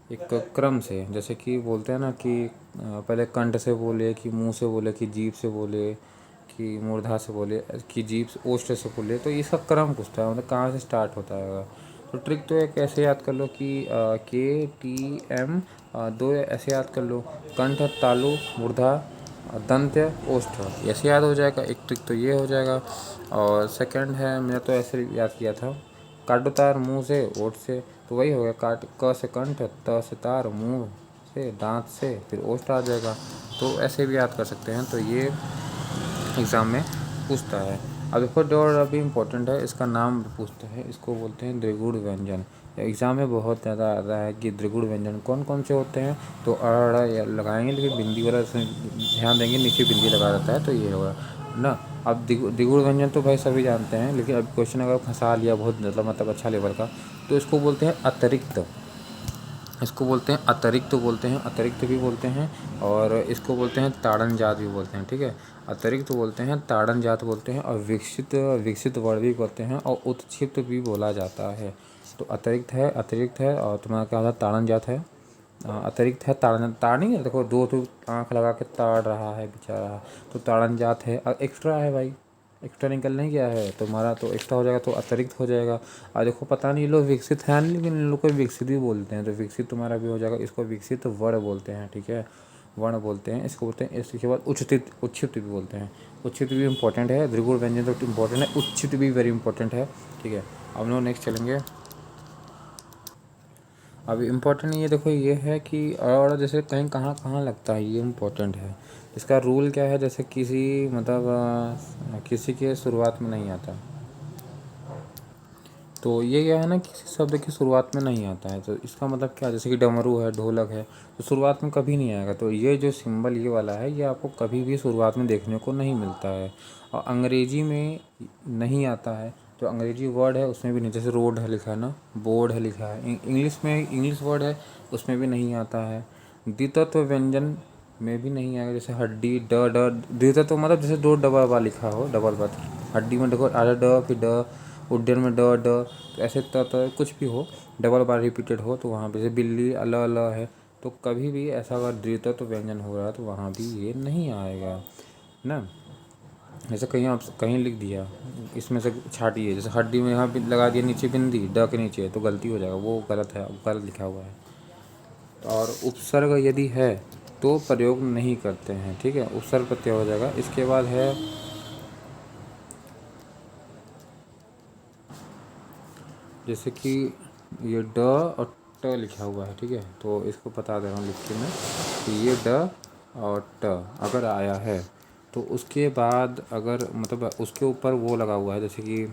एक क्रम से, जैसे कि बोलते हैं ना कि पहले कंठ से बोले, कि मुंह से बोले, कि जीभ से बोले, कि मूर्धा से बोले, कि जीभ से ओष्ठ से बोले। तो इसका क्रम पूछता है, मतलब कहाँ से स्टार्ट होता है। तो ट्रिक तो एक ऐसे याद कर लो कि के टी एम 2 ऐसे याद कर लो, कंठ तालु मूर्धा दंत्य ओष्ठ, ऐसे याद हो जाएगा। एक ट्रिक तो ये हो जाएगा। और सेकंड है, मैंने तो ऐसे याद किया था, काटो तार मुँह से ओठ से, तो वही हो गया। काट क से कंठ, त से तार, मुँह से दांत से, फिर ओष्ठ आ जाएगा। तो ऐसे भी याद कर सकते हैं। तो ये एग्ज़ाम में पूछता है। अब देखो डोर अभी इम्पोर्टेंट है, इसका नाम पूछता है। इसको बोलते हैं द्विगुण व्यंजन। एग्ज़ाम में बहुत ज़्यादा आता है कि द्विगुण व्यंजन कौन कौन से होते हैं। तो लगाएंगे, लेकिन बिंदी वाला ध्यान देंगे, नीचे बिंदी लगा रहता है, तो ये होगा ना। अब द्विगुण व्यंजन तो भाई सभी जानते हैं, लेकिन अब क्वेश्चन अगर फंसा लिया बहुत मतलब अच्छा लेवल का, तो इसको बोलते हैं अतिरिक्त। इसको बोलते हैं अतिरिक्त बोलते हैं, अतिरिक्त भी बोलते हैं। और इसको बोलते हैं ताड़न जात भी बोलते हैं। ठीक है, अतिरिक्त बोलते हैं, ताड़न जात बोलते हैं, और विकसित वर्ण भी बोलते हैं, और उत्क्षिप्त भी बोला जाता है। तो अतिरिक्त है और तुम्हारा क्या होता है, ताड़न जात है। अतिरिक्त है, ताड़ नहीं है, देखो 2 आँख लगा के ताड़ रहा है बेचारा, तो ताड़न जात है। एक्स्ट्रा है भाई, एक्स्ट्रा निकल नहीं गया है तुम्हारा, तो एक्स्ट्रा हो जाएगा, तो अतिरिक्त हो जाएगा। और देखो पता नहीं ये लोग विकसित हैं नहीं, लेकिन इन लोग को विकसित भी बोलते हैं, तो विकसित तुम्हारा भी हो जाएगा। इसको विकसित वर्ण बोलते हैं। ठीक है, वर्ण बोलते हैं इसको, बोलते हैं। इसके बाद उच्छित भी बोलते हैं। उच्छित भी इंपॉर्टेंट है, द्विगुण व्यंजन तो इंपॉर्टेंट है, उच्छित भी वेरी इंपॉर्टेंट है। ठीक है, अब लोग नेक्स्ट चलेंगे। अब इम्पोर्टेंट ये देखो, ये है कि और जैसे कहीं कहाँ कहाँ लगता है, ये इम्पोर्टेंट है। इसका रूल क्या है, जैसे किसी मतलब किसी के शुरुआत में नहीं आता, तो ये क्या है ना, किसी शब्द की शुरुआत में नहीं आता है। तो इसका मतलब क्या, जैसे कि डमरू है, ढोलक है, तो शुरुआत में कभी नहीं आएगा। तो ये जो सिंबल ये वाला है, ये आपको कभी भी शुरुआत में देखने को नहीं मिलता है। और अंग्रेजी में नहीं आता है, तो अंग्रेजी वर्ड है उसमें भी नहीं, जैसे रोड है लिखा है ना, बोर्ड है लिखा है। इंग्लिश में इंग्लिश वर्ड है उसमें भी नहीं आता है। द्वितत्व व्यंजन में भी नहीं आएगा, जैसे हड्डी ड ड द्वितत्व मतलब जैसे 2 डबल बा लिखा हो, डबल बात। हड्डी में देखो आधा ड, फिर ड, उड्डयन में ड ड, तो ऐसे कुछ भी हो, डबल बार रिपीटेड हो, तो वहाँ पे जैसे बिल्ली अल है, तो कभी भी ऐसा अगर द्वितत्व व्यंजन हो रहा है तो वहाँ भी ये नहीं आएगा ना। जैसे कहीं आप कहीं लिख दिया, इसमें से छाटिए, जैसे हड्डी में यहाँ लगा दिया नीचे बिंदी ड के नीचे, तो गलती हो जाएगा, वो गलत है, गलत लिखा हुआ है। और उपसर्ग यदि है तो प्रयोग नहीं करते हैं। ठीक है, उपसर्ग प्रत्यय हो जाएगा। इसके बाद है जैसे कि ये ड और ट लिखा हुआ है। ठीक है, तो इसको बता दे रहा हूँ लिख के मैं कि ये ड और ट अगर आया है, तो उसके बाद अगर मतलब उसके ऊपर वो लगा हुआ है, जैसे कि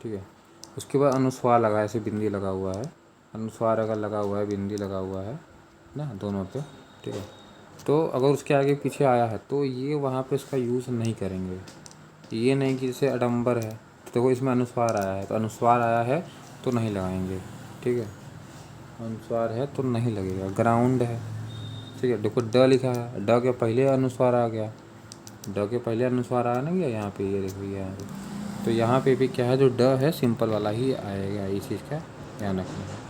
ठीक है, उसके बाद अनुस्वार लगा है, ऐसे बिंदी लगा हुआ है। अनुस्वार अगर लगा हुआ है, बिंदी लगा हुआ है ना दोनों पे। ठीक है, तो अगर उसके आगे पीछे आया है तो ये वहाँ पे उसका यूज़ नहीं करेंगे। ये नहीं कि जैसे अडम्बर है, तो देखो इसमें अनुस्वार आया है, तो अनुस्वार आया है तो नहीं लगाएंगे। ठीक है, अनुस्वार है तो नहीं लगेगा। ग्राउंड है, ठीक है, देखो ड लिखा है, ड के पहले अनुस्वार आ गया, ड के पहले अनुस्वार आया ना गया यहाँ पे, ये देखो यहाँ पे। तो यहाँ पे भी क्या है, जो ड है सिंपल वाला ही आएगा, इस चीज़ का ध्यान रखना है।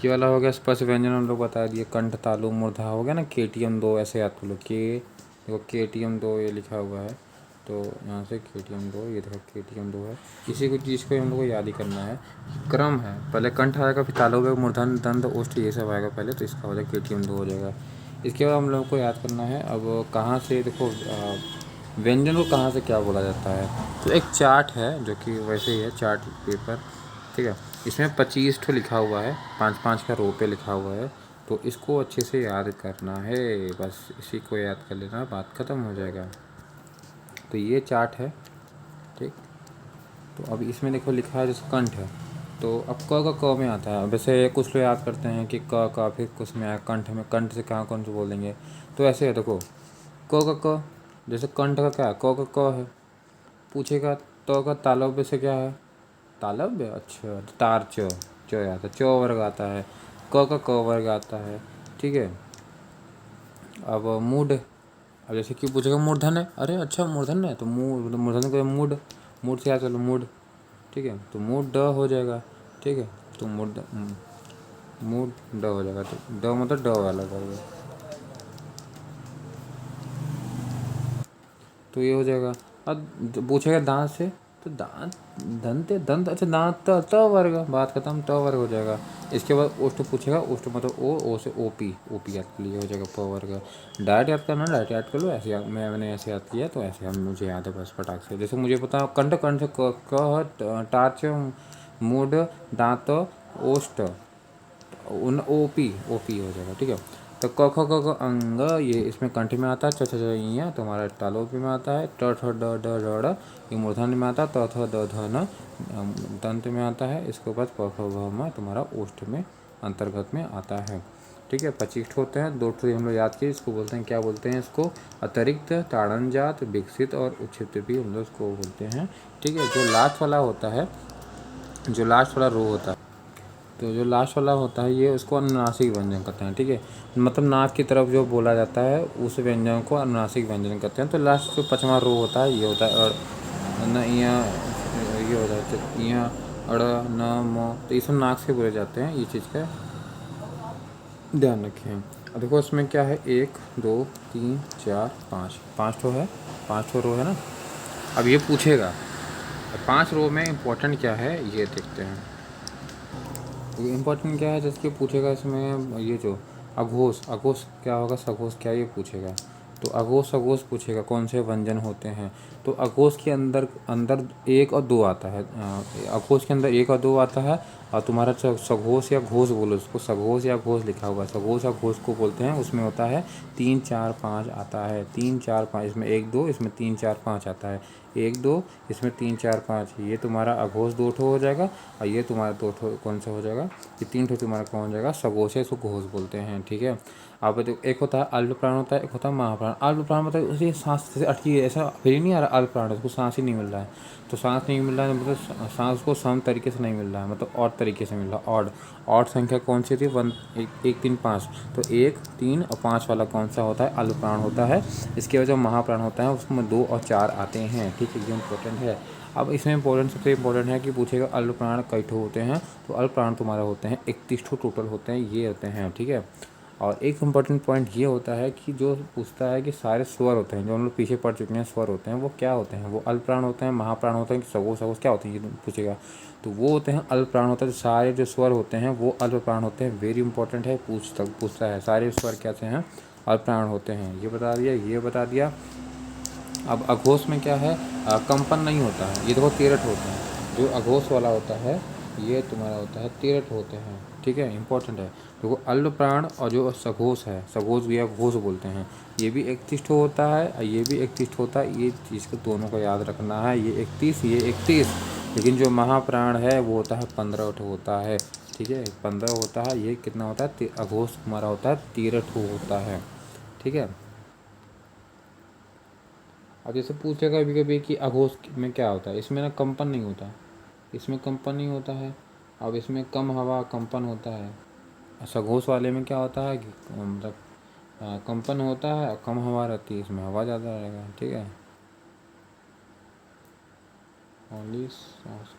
ये वाला हो गया स्पर्श व्यंजन हम लोग बता दिए। कंठ तालु मूर्धा हो गया ना, KTM 2 ऐसे याद कर लो, देखो KTM 2 ये लिखा हुआ है, तो यहाँ से KTM 2, ये देखो KTM 2 है। किसी को चीज़ को हम लोग को याद ही करना है, क्रम है, पहले कंठ आएगा, फिर तालव्य, मूर्धन, दंत, ओष्ठ, ये सब आएगा पहले, तो इसका हो जाएगा KTM 2 हो जाएगा। इसके बाद हम लोग को याद करना है अब कहाँ से, देखो व्यंजन को कहाँ से क्या बोला जाता है। तो एक चार्ट है जो कि वैसे ही है, चार्ट पेपर, ठीक है। इसमें 25 ठो लिखा हुआ है, 5-5 का रो पे लिखा हुआ है, तो इसको अच्छे से याद करना है, बस इसी को याद कर लेना, बात ख़त्म हो जाएगा। तो ये चार्ट है, ठीक। तो अब इसमें देखो लिखा है जैसे कंठ है, तो अब क का क में आता है। वैसे कुछ लोग याद करते हैं कि क का फिर कुछ में आया कंठ में, कंठ से कहाँ कौन से बोल देंगे, तो ऐसे है देखो क का क, जैसे कंठ का क्या है, क का क है। पूछेगा तो का तालव्य से क्या है, तालव्य, अच्छा तो तार च आता है, च वर्ग आता है, क का क वर्ग आता है, ठीक है। अब मूड, अब जैसे कि पूछेगा मूर्धन है, अरे अच्छा मूर्धन है, तो मूर्धन को मूड, मूड से आ चलो मूड, ठीक है। तो मूड ड हो जाएगा, ठीक है। तो मूड ड हो जाएगा, तो ड मतलब ड वाला वर्ग, तो ये हो जाएगा। अब पूछेगा दांत से, तो दांत, दंत, दंत, अच्छा दांत, त वर्ग, बात खत्म, त वर्ग हो जाएगा। इसके बाद ओष्ठ पूछेगा, ओष्ठ मतलब ओ से ओपी, ओपी याद कर लिए हो जाएगा प वर्ग। डायरेक्ट याद करना, डायरेक्ट याद कर लो, ऐसे मैंने ऐसे याद किया, तो ऐसे हम मुझे याद है बस फटाक से। जैसे मुझे पता कंठ, कंठ से क टार्च, मूड, दांत, ओष्ठ, उन ओपी, ओपी हो जाएगा, ठीक है। तो क ख ग घ अंग, ये इसमें कंठ में आता है, च छ इ तुम्हारा तालोपी में आता है, ट ठ ड ढ ढ़ ये मूर्धन में आता है, त थ द ध न दंत में आता है। इसके बाद प फ भ म तुम्हारा ओष्ठ में अंतर्गत में आता है, ठीक है। 25 होते हैं, 2 ठो हम लोग याद किए, इसको बोलते हैं, क्या बोलते हैं इसको, अतिरिक्त, ताड़नजात, विकसित और उच्छित भी हम लोग इसको बोलते हैं, ठीक है। जो लास्ट वाला होता है, जो लास्ट वाला रो होता है, तो जो लास्ट वाला होता है ये उसको अनुनासिक व्यंजन कहते हैं, ठीक है। मतलब नाक की तरफ जो बोला जाता है उस व्यंजन को अनुनासिक व्यंजन कहते हैं। तो लास्ट जो 5वां रो होता है ये होता है न, ये होता है यहाँ अड़, न, म, तो ये सब नाक से बोले जाते हैं, ये चीज़ का ध्यान रखें। अब देखो इसमें क्या है, 1 2 3 4 5, 5 ठो है, 5 ठो रो है ना। अब ये पूछेगा 5 रो में इम्पोर्टेंट क्या है ये देखते हैं। इम्पोर्टेंट क्या है, जैसे कि पूछेगा इसमें ये जो अघोष, अघोष क्या होगा, सघोष क्या, ये पूछेगा। तो अघोष सघोष पूछेगा कौन से व्यंजन होते हैं। तो अघोष के अंदर अंदर 1 और 2 आता है, अघोष के अंदर 1 और 2 आता है। और तुम्हारा सघोष या घोष बोलो उसको, सघोष या घोष लिखा हुआ है, सघोष या घोष को बोलते हैं। उसमें होता है 3 4 5 आता है, 3 4 5, इसमें 1 2, इसमें 3 4 5 आता है, 1 2, इसमें 3 4 5, ये तुम्हारा अघोष 2 ठो हो जाएगा। और ये तुम्हारा 2 ठो कौन सा हो जाएगा, ये 3 ठो तुम्हारा कौन हो जाएगा, सघोष है, इसको घोष बोलते हैं, ठीक है। अब देखो एक होता है अल्प प्राण, होता है एक होता है महाप्राण। अल्प प्राण मतलब उसे सांस जैसे अटकी है, ऐसा फील नहीं आ रहा अल्प प्राण, उसको सांस ही नहीं मिल रहा है। तो सांस नहीं मिल रहा है मतलब सांस को सम तरीके से नहीं मिल रहा है, मतलब और तरीके से मिल रहा है। ऑड संख्या कौन सी थी, 1 1 3 5, तो 1 3 और 5 वाला कौन सा होता है, अल्प प्राण होता है। इसके बाद जो महाप्राण होता है उसमें 2 और 4 आते हैं, ठीक है, ये इंपॉर्टेंट है। अब इसमें इंपॉर्टेंट, सबसे इंपॉर्टेंट है कि पूछेगा अल्प प्राण कई ठो होते हैं। तो अल्प प्राण तुम्हारा होते हैं 31 ठो टोटल होते हैं, ये होते हैं, ठीक है। और एक इम्पॉर्टेंट पॉइंट ये होता है कि जो पूछता है कि सारे स्वर होते हैं जो हम लोग पीछे पढ़ चुके हैं, स्वर होते हैं वो क्या होते हैं, वो अल्प प्राण होते हैं, महाप्राण होते हैं कि सगोष, सगोष क्या होते हैं ये पूछेगा। तो वो होते हैं अल्प प्राण होता है, जो सारे जो स्वर होते हैं वो अल्प प्राण होते हैं। वेरी इंपॉर्टेंट है, पूछता है सारे स्वर कैसे हैं, अल्प प्राण होते हैं, ये बता दिया, ये बता दिया। अब अघोष में क्या है, कंपन नहीं होता है, ये देखो 13 होते हैं। जो अघोष वाला होता है ये तुम्हारा होता है 13 होते हैं, ठीक है, इंपॉर्टेंट है। देखो अल्प प्राण और जो सघोष है, सघोष या घोष बोलते हैं, ये भी 31 होता है और ये भी 31 होता है। ये चीज़ को दोनों को याद रखना है, ये 31 ये 31। लेकिन जो महाप्राण है वो होता है 15 होता है, ठीक है, 15 होता है। ये कितना होता है, अघोष हमारा होता है 13 होता है, ठीक है। अब जैसे पूछेगा कभी कभी कि अघोष में क्या होता है, इसमें ना कंपन नहीं होता, इसमें कंपन नहीं होता है। अब इसमें कम हवा कंपन होता है। सघोष वाले में क्या होता है कि मतलब कंपन होता है, कम हवा रहती है, इसमें हवा ज़्यादा रहेगा, ठीक है। ओनली सांस,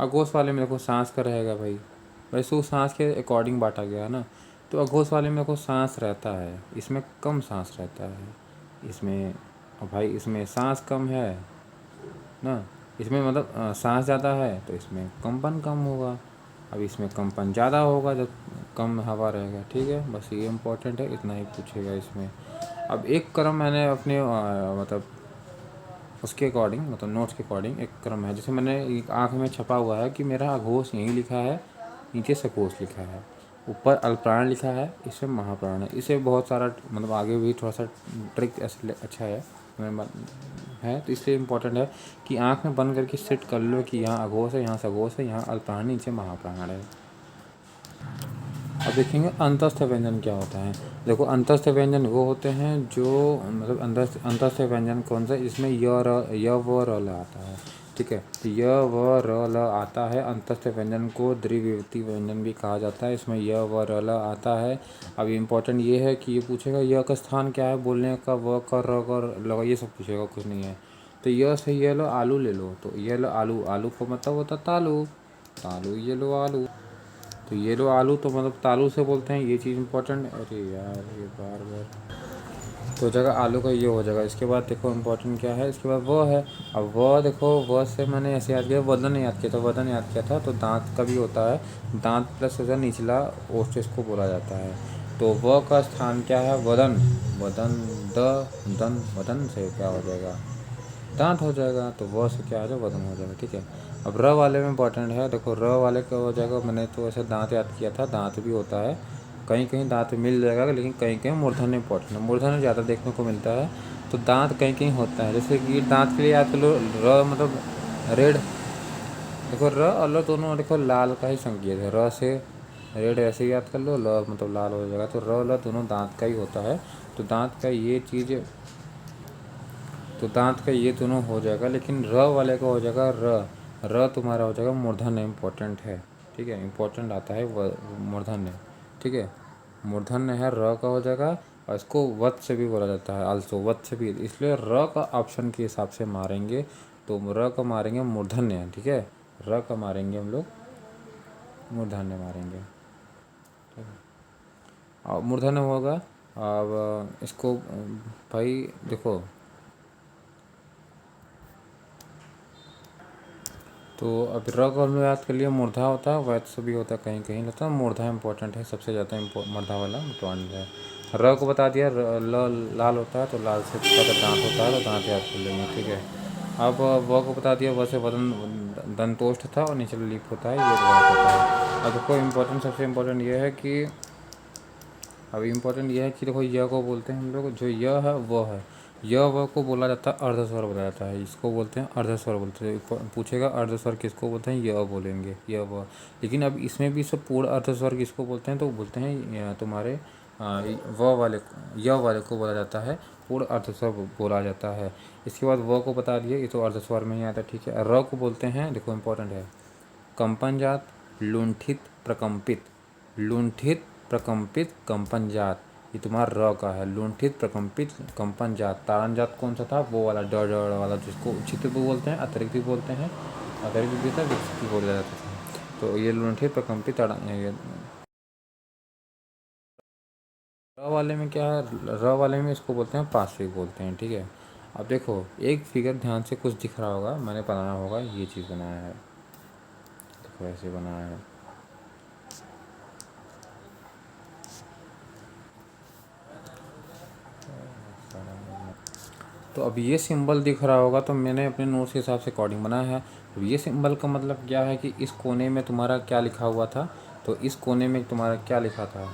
अघोष वाले में देखो सांस का रहेगा भाई, वैसे वो सांस के अकॉर्डिंग बांटा गया है ना। तो अघोष वाले में देखो सांस रहता है, इसमें कम सांस रहता है, इसमें भाई इसमें सांस कम है ना, इसमें मतलब सांस ज़्यादा है तो इसमें कंपन कम होगा। अब इसमें कंपन ज़्यादा होगा जब कम हवा रहेगा। ठीक है, बस ये इम्पोर्टेंट है, इतना ही पूछेगा इसमें। अब एक क्रम मैंने अपने मतलब उसके अकॉर्डिंग, मतलब नोट्स के अकॉर्डिंग एक क्रम है। जैसे मैंने एक आँख में छपा हुआ है कि मेरा अघोष यहीं लिखा है, नीचे सकोष लिखा है, ऊपर अल्पप्राण लिखा है, इसमें महाप्राण है। इसे बहुत सारा मतलब आगे भी थोड़ा सा ट्रिक अच्छा है तो इसलिए इम्पोर्टेंट है कि आँख में बंद करके सेट कर लो कि यहाँ अघोष है, यहाँ सघोष है, यहाँ अल्पप्राण, नीचे महाप्राण है। अब देखेंगे अंतस्थ व्यंजन क्या होता है। देखो अंतस्थ व्यंजन वो होते हैं जो मतलब अंतस्थ व्यंजन कौन सा, इसमें य व र ल आता है। ठीक है, तो य व र ल आता है। अंतस्थ व्यंजन को द्विविभक्ति व्यंजन भी कहा जाता है। इसमें य व र ल आता है। अब इम्पोर्टेंट ये है कि ये पूछेगा य का स्थान क्या है बोलने का, व का, र का, ल, ये सब पूछेगा, कुछ नहीं है। तो य से ये लो आलू ले लो, तो ये लो आलू, आलू को मतलब होता तालू, तालू ये लो आलू, तो ये लो आलू तो मतलब तालू से बोलते हैं, ये चीज़ इंपॉर्टेंट। अरे यार ये बार बार तो हो जाएगा आलू का, ये हो जाएगा। इसके बाद देखो इंपॉर्टेंट क्या है, इसके बाद वो है। अब वो देखो, वो से मैंने ऐसे याद किया, वदन याद किया था, वदन याद किया था, तो दांत का भी होता है। दांत प्लस होता है निचला ओष्ठ, इसको बोला जाता है। तो व का स्थान क्या है, वदन, वदन दन, वदन से क्या हो जाएगा, दांत हो जाएगा। तो व से क्या हो जाएगा, वदन हो जाएगा। ठीक है, अब र वाले में इंपॉर्टेंट है। देखो र वाले का हो जाएगा, मैंने तो ऐसे दांत याद किया था, दांत भी होता है, कहीं कहीं दांत मिल जाएगा, लेकिन कहीं कहीं मूर्धन्य इंपॉर्टेंट है, मूर्धन्य ज़्यादा देखने को मिलता है। तो दांत कहीं कहीं होता है, जैसे कि दांत के लिए याद कर लो, र मतलब रेड। देखो र और ल दोनों देखो लाल का ही संकेत है, र से रेड ऐसे ही याद कर लो, ल मतलब लाल हो जाएगा। तो र ल दोनों दांत का ही होता है। तो दांत का ये चीज़, तो दांत का ये दोनों हो जाएगा, लेकिन र वाले का हो जाएगा र तुम्हारा हो जाएगा मूर्धन्य, इम्पोर्टेंट है। ठीक है, इम्पोर्टेंट आता है मूर्धन्य। ठीक है, मूर्धन्य है, र का हो जाएगा। और इसको वत से भी बोला जाता है, आल्सो वत से भी, इसलिए र का ऑप्शन के हिसाब से मारेंगे तो र का मारेंगे मूर्धन्य। ठीक है, र का मारेंगे हम लोग मूर्धन्य मारेंगे। ठीक है, और मूर्धन्य होगा। अब इसको भाई देखो, तो अब र को हम लोग याद कर लिया, मूर्धा होता है, वैत्स भी होता है, कहीं कहीं होता है। मूर्धा इंपॉर्टेंट है, सबसे ज़्यादा मूर्धा वाला इम्पोर्टेंट है। र को बता दिया, ल लाल होता है, तो लाल से पहले दांत होता है, तो दांत याद कर लेंगे। ठीक है, अब व को बता दिया, व से वदन दंतोष्ठ था और नीचे लीप होता है, ये दांत होता है। अब देखो इम्पोर्टेंट, सबसे इम्पोर्टेंट ये है कि, अब इम्पोर्टेंट ये है कि देखो य को बोलते हैं हम लोग, जो य है वो है, य व को बोला जाता है अर्धस्वर बोला जाता है, इसको बोलते हैं अर्धस्वर बोलते हैं। पूछेगा अर्धस्वर किसको बोलते हैं, य बोलेंगे, य व। लेकिन अब इसमें भी सब पूर्ण अर्धस्वर किसको बोलते हैं, तो बोलते हैं तुम्हारे व वाले को, य वाले को बोला जाता है, पूर्ण अर्धस्वर बोला जाता है। इसके बाद व को बता दिए, ये तो अर्धस्वर में ही आता है। ठीक है, र को बोलते हैं, देखो इंपॉर्टेंट है, कंपनजात, लुंठित, प्रकंपित, लुंठित, प्रकंपित, कंपनजात, ये तुम्हारा र का है, लुंठित, प्रकंपित, कंपनजात। ताड़नजात कौन सा था, वो वाला ड ड वाला, जिसको उचित भी बोलते हैं, अतिरिक्त भी बोलते हैं, अतिरिक्त भी था, विकसित भी बोला जाता था। तो ये लुंठित, प्रकंपित, र वाले में क्या है, र वाले में इसको बोलते हैं पार्श्विक बोलते हैं। ठीक है, अब देखो एक फिगर ध्यान से कुछ दिख रहा होगा, मैंने बनाना होगा, ये चीज़ बनाया है, देखो ऐसे बनाया है। तो अब ये सिंबल दिख रहा होगा, तो मैंने अपने नोट्स के हिसाब से अकॉर्डिंग बनाया है। तो ये सिंबल का मतलब क्या है कि इस कोने में तुम्हारा क्या लिखा हुआ था, तो इस कोने में तुम्हारा क्या लिखा था,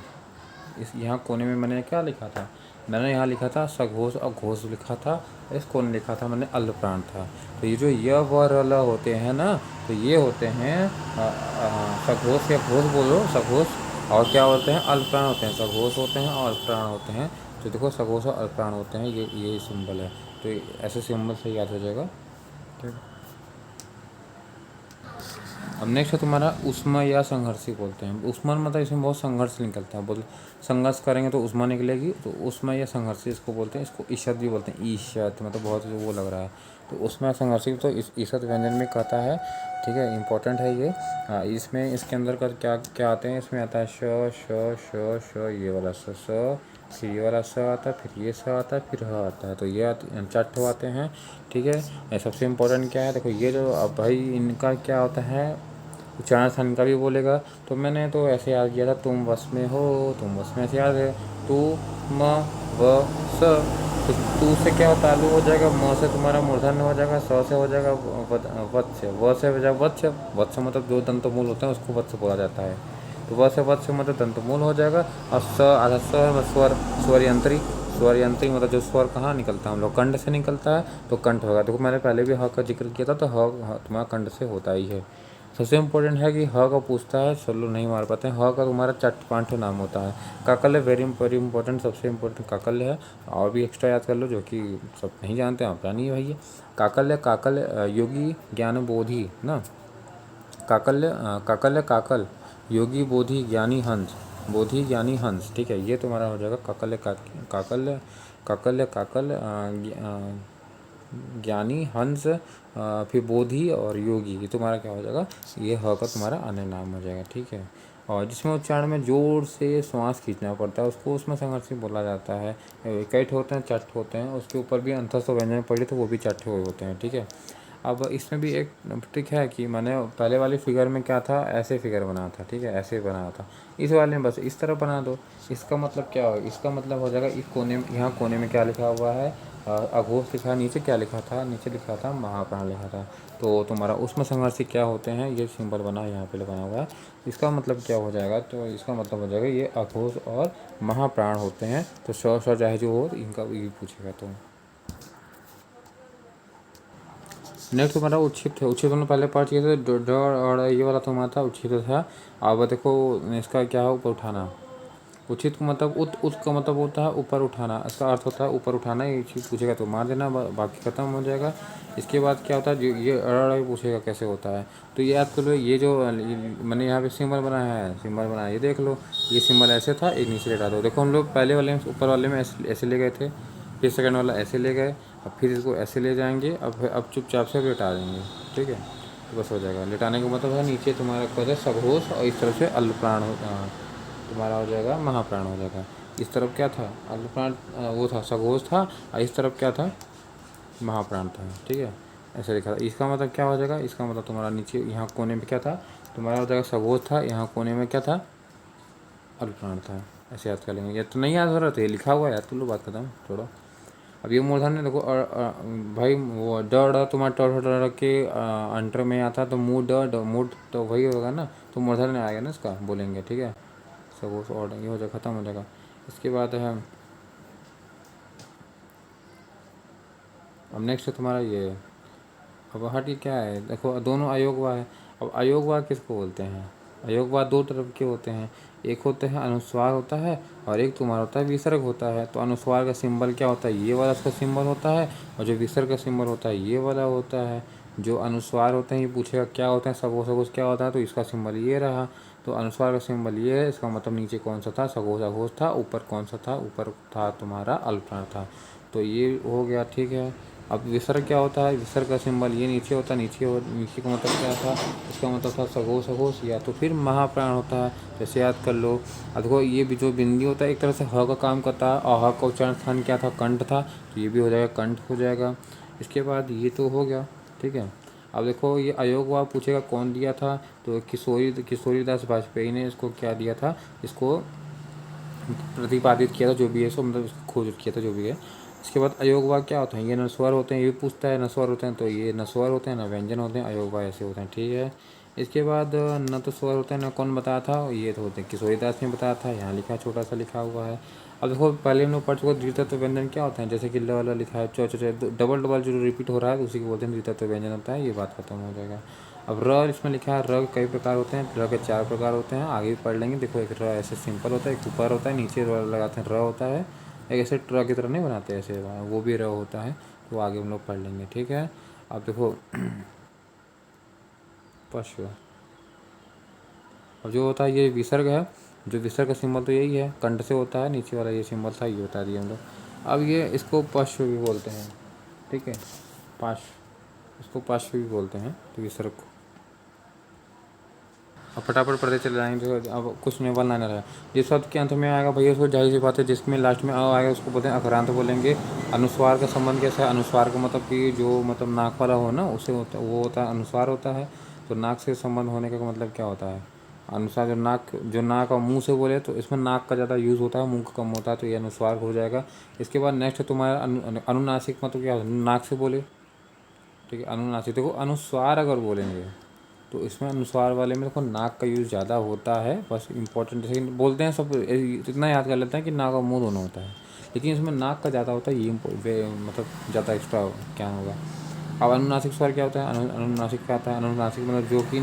इस यहाँ कोने में मैंने क्या लिखा था, मैंने यहाँ लिखा था सघोष और घोष लिखा था, इस कोने लिखा था मैंने अल्पप्राण था। तो ये जो य व र ल होते हैं ना, तो ये होते हैं सघोष या घोष बोलो, सघोष, और क्या होते हैं, अल्पप्राण होते हैं, सघोष होते हैं और अल्पप्राण होते हैं। तो देखो सघोष और अल्पप्राण होते हैं, ये सिंबल है। तो ऐसे सिंबल से याद हो जाएगा। ठीक, अब नेक्स्ट है तुम्हारा उष्मा या संघर्षी बोलते हैं। उष्मा मतलब इसमें बहुत संघर्ष निकलता है, बोल संघर्ष करेंगे तो उष्मा निकलेगी, तो उष्मा या संघर्षी इसको बोलते हैं। इसको ईशत भी बोलते हैं, ईशत मतलब बहुत वो लग रहा है। तो उसमें संघर्षिक तो इस ईसत व्यंजन में कहता है, ठीक है, इम्पोर्टेंट है ये। हाँ, इसमें इसके अंदर का क्या क्या आते हैं, इसमें आता है श श श श, ये वाला स, फिर ये वाला स आता है, फिर ये स आता है, फिर ह आता है। तो ये 4 ठो आते हैं, ठीक है। सबसे इम्पोर्टेंट क्या है, देखो ये जो अब भाई इनका क्या होता है, उच्चारण स्थान का भी बोलेगा। तो मैंने तो ऐसे याद किया था, तुम वश में हो, तुम वश में, ऐसे याद है, तू म व स। तो तू से क्या होता है, तालु हो जाएगा, म से तुम्हारा मूर्धन्य हो जाएगा, स से हो जाएगा वत्स, व से हो जाएगा वत्स। वत्स मतलब जो दंतमूल होता है उसको वत्स बोला जाता है। तो व से वत्स मतलब दंतमूल हो जाएगा। और स आधा स है स्वर, स्वर यंत्री। स्वर यंत्री मतलब जो स्वर कहाँ निकलता है, हम लोग कंठ से निकलता है, तो कंठ होगा। देखो मैंने पहले भी ह का जिक्र किया था, तो ह तुम्हारा कंठ से होता ही है। सबसे इम्पोर्टेंट है कि ह का पूछता है, चलो नहीं मार पाते हैं, ह का तुम्हारा 4-5 नाम होता है। काकल्य वेरी वेरी इंपॉर्टेंट, सबसे इम्पोर्टेंट काकल्य है। और भी एक्स्ट्रा याद कर लो, जो कि सब नहीं जानते हैं, आप जानिए भैया। काकल्य, काकल्य योगी ज्ञान बोधि ना, काकल्य काकल्य काकल योगी बोधि ज्ञानी हंस, बोधि ज्ञानी हंस, ठीक है। ये तुम्हारा हो जाएगा काकल्य काकल्य काकल्य काकल ज्ञानी हंस, फिर बोधि और योगी, ये तुम्हारा क्या हो जाएगा, ये ह का तुम्हारा अन्य नाम हो जाएगा, ठीक है। और जिसमें उच्चारण में जोर से श्वास खींचना पड़ता है, उसको उसमें संघर्षी बोला जाता है। कई ठो होते हैं, 4 ठो होते हैं, उसके ऊपर भी अंतस्थ व्यंजन पढ़े तो वो भी 4 ठो होते हैं, ठीक है। अब इसमें भी एक ट्रिक है कि मैंने पहले वाली फिगर में क्या था, ऐसे फिगर बना था, ठीक है, ऐसे बना था। इस वाले में बस इस तरह बना दो। इसका मतलब क्या होगा, इसका मतलब हो जाएगा, इस कोने में, यहाँ कोने में क्या लिखा हुआ है, अघोष लिखा है, नीचे क्या लिखा था, नीचे लिखा था महाप्राण लिखा था। तो तुम्हारा उसमें संघर्षी क्या होते हैं, ये सिंबल बना यहाँ पे लगाना हुआ है। इसका मतलब क्या हो जाएगा, तो इसका मतलब हो जाएगा ये अघोष और महाप्राण होते हैं। तो स चाहे जो हो, इनका ये पूछेगा। तो नेक्स्ट तुम्हारा उच्छित है। उच्छित हमने पहले पढ़ चुके थे, ड और ये वाला तुम्हारा था उच्छित था। अब देखो इसका क्या है, ऊपर उठाना। उचित का मतलब उत का मतलब होता है ऊपर उठाना, इसका अर्थ होता है ऊपर उठाना। ये चीज़ पूछेगा तो मार देना, बाकी ख़त्म हो जाएगा। इसके बाद क्या होता है, जो ये अड़ पूछेगा कैसे होता है, तो ये याद कर लो। ये जो मैंने यहाँ पे सिंबल बनाया है, सिंबल बनाया, ये देख लो, ये सिंबल ऐसे था, एक नीचे लेटा दो। देखो हम लोग पहले वाले में ऊपर वाले में ऐसे ले गए थे, फिर सेकंड वाला ऐसे ले गए, अब फिर इसको ऐसे ले जाएंगे, अब चुपचाप से लेटा देंगे, ठीक है। तो बस हो जाएगा। लेटाने का मतलब है नीचे तुम्हारा क्या सघोष, और इस तरफ से अल्पप्राण तुम्हारा हो जाएगा महाप्राण हो जाएगा। इस तरफ क्या था, अल्पप्राण वो था, सघोष था, और इस तरफ क्या था, महाप्राण था, ठीक है। ऐसे लिखा था। इसका मतलब क्या हो जाएगा, इसका मतलब तुम्हारा नीचे यहाँ कोने में क्या था, तुम्हारा हो जाएगा सघोष था, यहाँ कोने में क्या था, अल्पप्राण था। ऐसे याद कर लेंगे। ये तो नहीं याद हो रहा था, ये लिखा हुआ है, याद कर लो, बात खत्म छोड़ो। अब ये मूर्धन्य देखो, भाई वो ड तुम्हारा ट के अंटर में आता, तो मुँह मुड तो वही होगा ना, तो मूर्धन्य आएगा ना इसका, बोलेंगे, ठीक है। सब उस और ये हो जाएगा, ख़त्म हो जाएगा। इसके बाद है, अब नेक्स्ट है तुम्हारा ये। अब हट, ये क्या है, देखो दोनों अयोगवा है। अब अयोगवा किसको बोलते हैं, अयोगवा 2 तरफ के होते हैं। एक होते हैं अनुस्वार होता है, और एक तुम्हारा होता है विसर्ग होता है। तो अनुस्वार का सिंबल क्या होता है, ये वाला इसका सिंबल होता है, और जो विसर्ग का सिंबल होता है ये वाला होता है। जो अनुस्वार होते हैं, ये पूछेगा क्या होता है, सगोश सगोश क्या होता है, तो इसका सिंबल ये रहा। तो अनुस्वार का सिंबल ये है, इसका मतलब नीचे कौन सा था, सगोश अघोष था, ऊपर कौन सा था, ऊपर था तुम्हारा अल्पप्राण था। तो ये हो गया, ठीक है। अब विसर्ग क्या होता है, विसर्ग का सिंबल ये नीचे होता है, नीचे का मतलब क्या था, इसका मतलब था सघोष सघोष, या तो फिर महाप्राण होता है। जैसे याद कर लो। अब देखो ये भी जो बिंदी होता है, एक तरह से ह का काम करता है, और ह का उच्चारण स्थान क्या था, कंठ था, तो ये भी हो जाएगा, कंठ हो जाएगा। इसके बाद ये तो हो गया, ठीक है। अब देखो ये अयोगवा पूछेगा कौन दिया था, तो किशोरीदास वाजपेयी ने इसको क्या दिया था, इसको प्रतिपादित किया था, जो भी है इसको, मतलब इसको खोज किया था, जो भी है। इसके बाद अयोगवा क्या होता है, ये नस्वर होते हैं, ये भी पूछता है नस्वर होते हैं, तो ये नस्वर होते हैं, न व्यंजन होते हैं, अयोगवा ऐसे होते हैं, ठीक है। इसके बाद न तो स्वर होते हैं, न कौन बताया था, ये तो होते हैं, किशोरीदास ने बताया था, यहाँ लिखा छोटा सा लिखा हुआ है। अब देखो पहले हम लोग पढ़ चुके द्वितत्व व्यंजन क्या होते हैं, जैसे कि ल वाला लिखा है, डबल डबल जो रिपीट हो रहा है, तो उसी को बोलते हैं द्वितत्व व्यंजन होता है। ये बात खत्म हो जाएगा। अब र इसमें लिखा है, र कई प्रकार होते हैं, र के 4 प्रकार होते हैं, आगे भी पढ़ लेंगे। देखो एक र ऐसे सिंपल होता है, एक ऊपर होता है, नीचे र लगाते हैं, र होता है। एक ऐसे ट्र की तरह नहीं बनाते ऐसे, वो भी र होता है, तो आगे हम लोग पढ़ लेंगे, ठीक है। अब देखो पशु, अब जो होता है ये विसर्ग है, जो विसर्ग का सिंबल तो यही है, कंठ से होता है, नीचे वाला ये सिंबल था, ये बता दिए हम लोग। अब ये इसको पशु भी बोलते हैं, ठीक है। पाश, इसको पाश भी बोलते हैं। तो ये सर अब फटाफट पढ़ते चले जाएंगे तो अब कुछ नहीं बनना रहा। जिस शब्द के अंत में आएगा भैया उसको जाहिर सी बात है, जिसमें लास्ट में आ आएगा उसको बोलते हैं अक्षरांत बोलेंगे। अनुस्वार का संबंध कैसा है? अनुस्वार का मतलब कि जो मतलब नाक वाला हो ना उसे होता, वो होता है अनुस्वार होता है। तो नाक से संबंध होने का मतलब क्या होता है? अनुसार जो नाक और मुंह से बोले तो इसमें नाक का ज़्यादा यूज़ होता है, मुंह का कम होता है, तो ये अनुस्वार हो जाएगा। इसके बाद नेक्स्ट है तुम्हारा अनुनासिक, मतलब क्या नाक से बोले, ठीक है। अनुनासिक देखो, अनुस्वार अगर बोलेंगे तो इसमें अनुस्वार वाले में देखो नाक का यूज़ ज़्यादा होता है। बस इंपॉर्टेंट जैसे बोलते हैं सब इतना याद कर लेते हैं कि नाक और मुंह दोनों होता है, लेकिन इसमें नाक का ज़्यादा होता है। ये मतलब ज़्यादा एक्स्ट्रा क्या होगा। अब अनुनासिक स्वर क्या होता है? अनुनासिक क्या आता है? अनुनासिक मतलब जो कि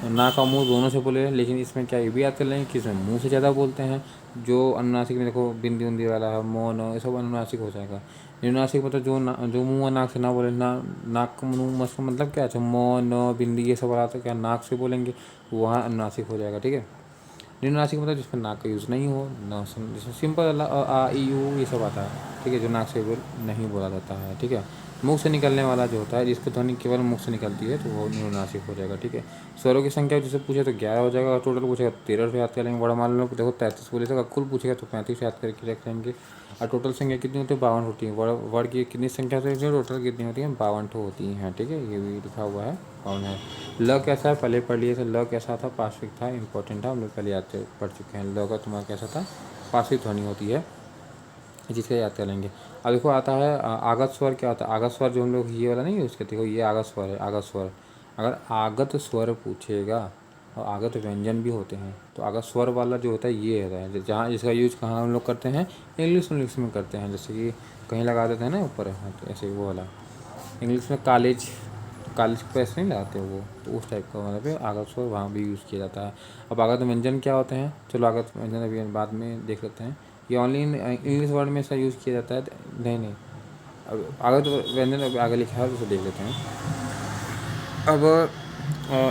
नाक और मुंह दोनों से बोले, लेकिन इसमें क्या ये भी याद कर लेंगे कि इसमें मुंह से ज़्यादा बोलते हैं। जो अनुनासिक में देखो बिंदी उंदी वाला है, मौन, ये सब अनुनासिक हो जाएगा। निनुनासिक मतलब जो मुंह और नाक से ना बोले, नाक का मुंह मतलब क्या? अच्छा मौन, बिंदी ये सब वाला तो क्या नाक से बोलेंगे, वहाँ अनुनासिक हो जाएगा, ठीक है। निनुनासिक मतलब जिसमें नाक का यूज़ नहीं हो, ना जैसे सिंपल आ ई यू ये सब आता है, ठीक है, जो नाक से नहीं बोला जाता है, ठीक है। मुख से निकलने वाला जो होता है, जिसकी ध्वनि केवल मुख से निकलती है, तो वो निनुनासिक हो जाएगा, ठीक है। स्वरों की संख्या जिससे पूछे तो 11 हो जाएगा, टोटल पूछेगा 13 से याद कर लेंगे। बड़ा मान लो देखो 33 बोले तो कुल पूछेगा तो 35 याद करके रख लेंगे। और टोटल संख्या कितनी होती है? 52 होती है। वर्ड की कितनी संख्या होती है? टोटल कितनी होती है? 52 होती हैं, ठीक है। ये भी लिखा हुआ है 52 है। ल कैसा है पहले पढ़ लिए थे। ल कैसा था? पार्श्विक था, इंपॉर्टेंट था, हम लोग पहले याद पढ़ चुके हैं। ल का तुम्हारा कैसा था? पार्श्विक ध्वनि होती है, जिसका याद कर लेंगे। अब देखो आता है आगत स्वर। क्या होता है आगत स्वर? जो हम लोग ये वाला नहीं यूज़ करते, देखो ये आगत स्वर है। आगत स्वर, अगर आगत स्वर पूछेगा, और आगत व्यंजन भी होते हैं, तो आगत स्वर वाला जो होता है ये होता है, जहाँ इसका यूज कहाँ हम लोग करते हैं? इंग्लिश में करते हैं। जैसे कि कहीं लगा देते हैं ना ऊपर, हाँ, तो ऐसे वो वाला इंग्लिश में कॉलेज, कॉलेज पे ऐसे नहीं लगाते वो, तो उस टाइप का मतलब है आगत स्वर, वहाँ भी यूज़ किया जाता है। अब आगत व्यंजन क्या होते हैं? चलो आगत व्यंजन अभी बाद में देख लेते हैं। ये ओनली इंग्लिश वर्ड में इसका यूज़ किया जाता है। नहीं, अब आगत व्यंजन अब आगे लिखा है, उसे देख लेते हैं। अब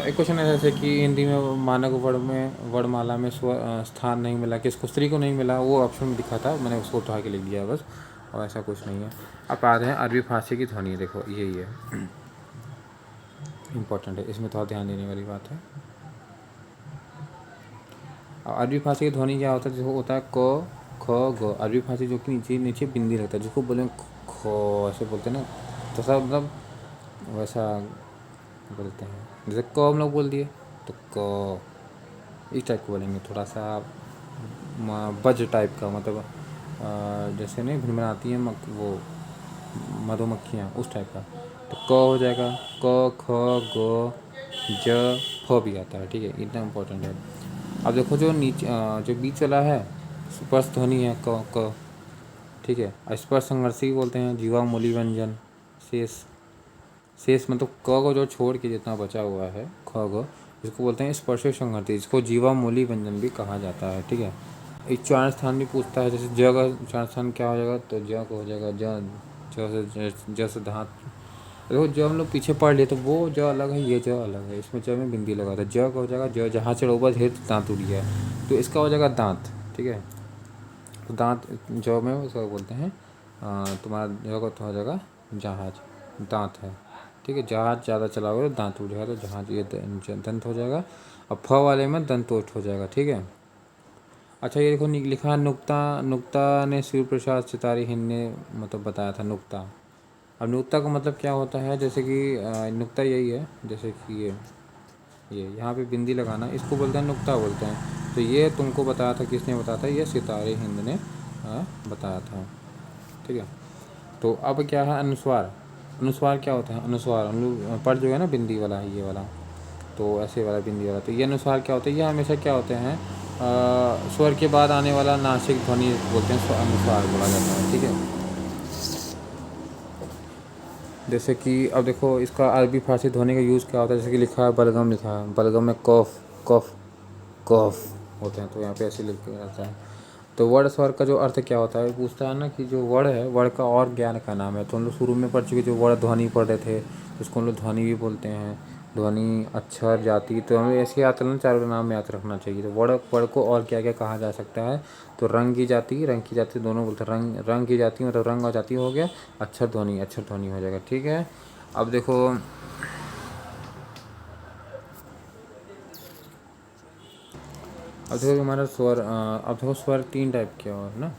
एक क्वेश्चन है जैसे कि हिंदी में मानक वर्णमाला में स्थान नहीं मिला, किसको? स्त्री को नहीं मिला। वो ऑप्शन में दिखा था, मैंने उसको उठा के लिख दिया बस, और ऐसा कुछ नहीं है। अब आते हैं अरबी फारसी की ध्वनि। देखो यही है इंपॉर्टेंट है, इसमें थोड़ा ध्यान देने वाली बात है। अरबी फारसी की ध्वनि क्या होता है? जो होता है क ख ग। अरबी फारसी जो कि नीचे नीचे बिंदी रहता है, जिसको बोले ख ऐसे बोलते हैं ना, तो सब मतलब वैसा बोलते हैं। जैसे क हम लोग बोल दिए तो क इस टाइप को बोलेंगे, थोड़ा सा बज टाइप का, मतलब जैसे नहीं भिनभिनाती हैं वो मधुमक्खियाँ, उस टाइप का। तो क हो जाएगा। क ख ग ज फ भी आता है, ठीक है, इतना इम्पोर्टेंट है। अब देखो जो नीचे जो बीच वाला है स्पर्श ध्वनि है क, ठीक है। स्पर्श संघर्षी बोलते हैं। जीवा मूली व्यंजन। शेष, शेष मतलब क को जो छोड़ के जितना बचा हुआ है ख ग, इसको बोलते हैं स्पर्श संघर्षी, जिसको जीवा मूली व्यंजन भी कहा जाता है, ठीक है। उच्चारण स्थान भी पूछता है, जैसे ज का उच्चारण स्थान क्या हो जाएगा? तो ज को हो जाएगा ज से दांत। देखो जो हम लोग पीछे पढ़ लिए तो वो ज अलग है, ये ज अलग है। इसमें ज में बिंदी लगा था। ज का हो जाएगा ज, जहाँ से रोबा ढेर दांत उड़ गया, तो इसका हो जाएगा दांत, ठीक है। तो दांत ज में उसका बोलते हैं तुम्हारा ज का तो हो जाएगा जहाज, दांत है, ठीक है। जहाज ज़्यादा चलाओगे तो दांत उड़ेगा, तो जहाज ये दंत हो जाएगा। अब फ वाले में दंतोष्ठ हो जाएगा, ठीक है। अच्छा ये देखो लिखा है नुक्ता। नुक्ता ने शिव प्रसाद सितारी हिंद ने मतलब बताया था नुक्ता। अब नुक्ता का मतलब क्या होता है? जैसे कि नुक्ता यही है, जैसे कि ये यहाँ पे बिंदी लगाना, इसको बोलते हैं नुक्ता बोलते हैं। तो ये तुमको बताया था, किसने बताया था? ये सितारे हिंद ने बताया था, ठीक है। तो अब क्या है अनुस्वार। अनुस्वार क्या होता है? अनुस्वार हम लोग पढ़ जो है ना बिंदी वाला है ये वाला, तो ऐसे वाला बिंदी वाला, तो ये अनुस्वार क्या होता है? ये हमेशा क्या होते हैं स्वर के बाद आने वाला नासिक ध्वनि बोलते हैं, अनुस्वार बोला जाता है, ठीक है। जैसे कि अब देखो इसका अरबी फारसी ध्वनि का यूज़ क्या होता है? जैसे कि लिखा है बलगम, लिखा है बलगम में कफ कफ कफ होते हैं, तो यहाँ पे ऐसे लिख के रहता है। तो वर्ण स्वर का जो अर्थ क्या होता है पूछता है ना, कि जो वर्ण है वर्ण का और ज्ञान का नाम है। तो हम लोग शुरू में पढ़ चुके, जो वर्ण ध्वनि पढ़ रहे थे, उसको हम लोग ध्वनि भी बोलते हैं। ध्वनि, अक्षर, जाति, तो हमें ऐसे याद करना, चारों नाम याद रखना चाहिए। तो वर्ण को और क्या क्या कहा जा सकता है? तो रंग की जाति दोनों बोलते हैं। रंग की जाति मतलब रंग और जाति हो गया। अक्षर ध्वनि हो जाएगा, ठीक है। अब देखो, हमारा स्वर, अब देखो स्वर 3 टाइप के और ना।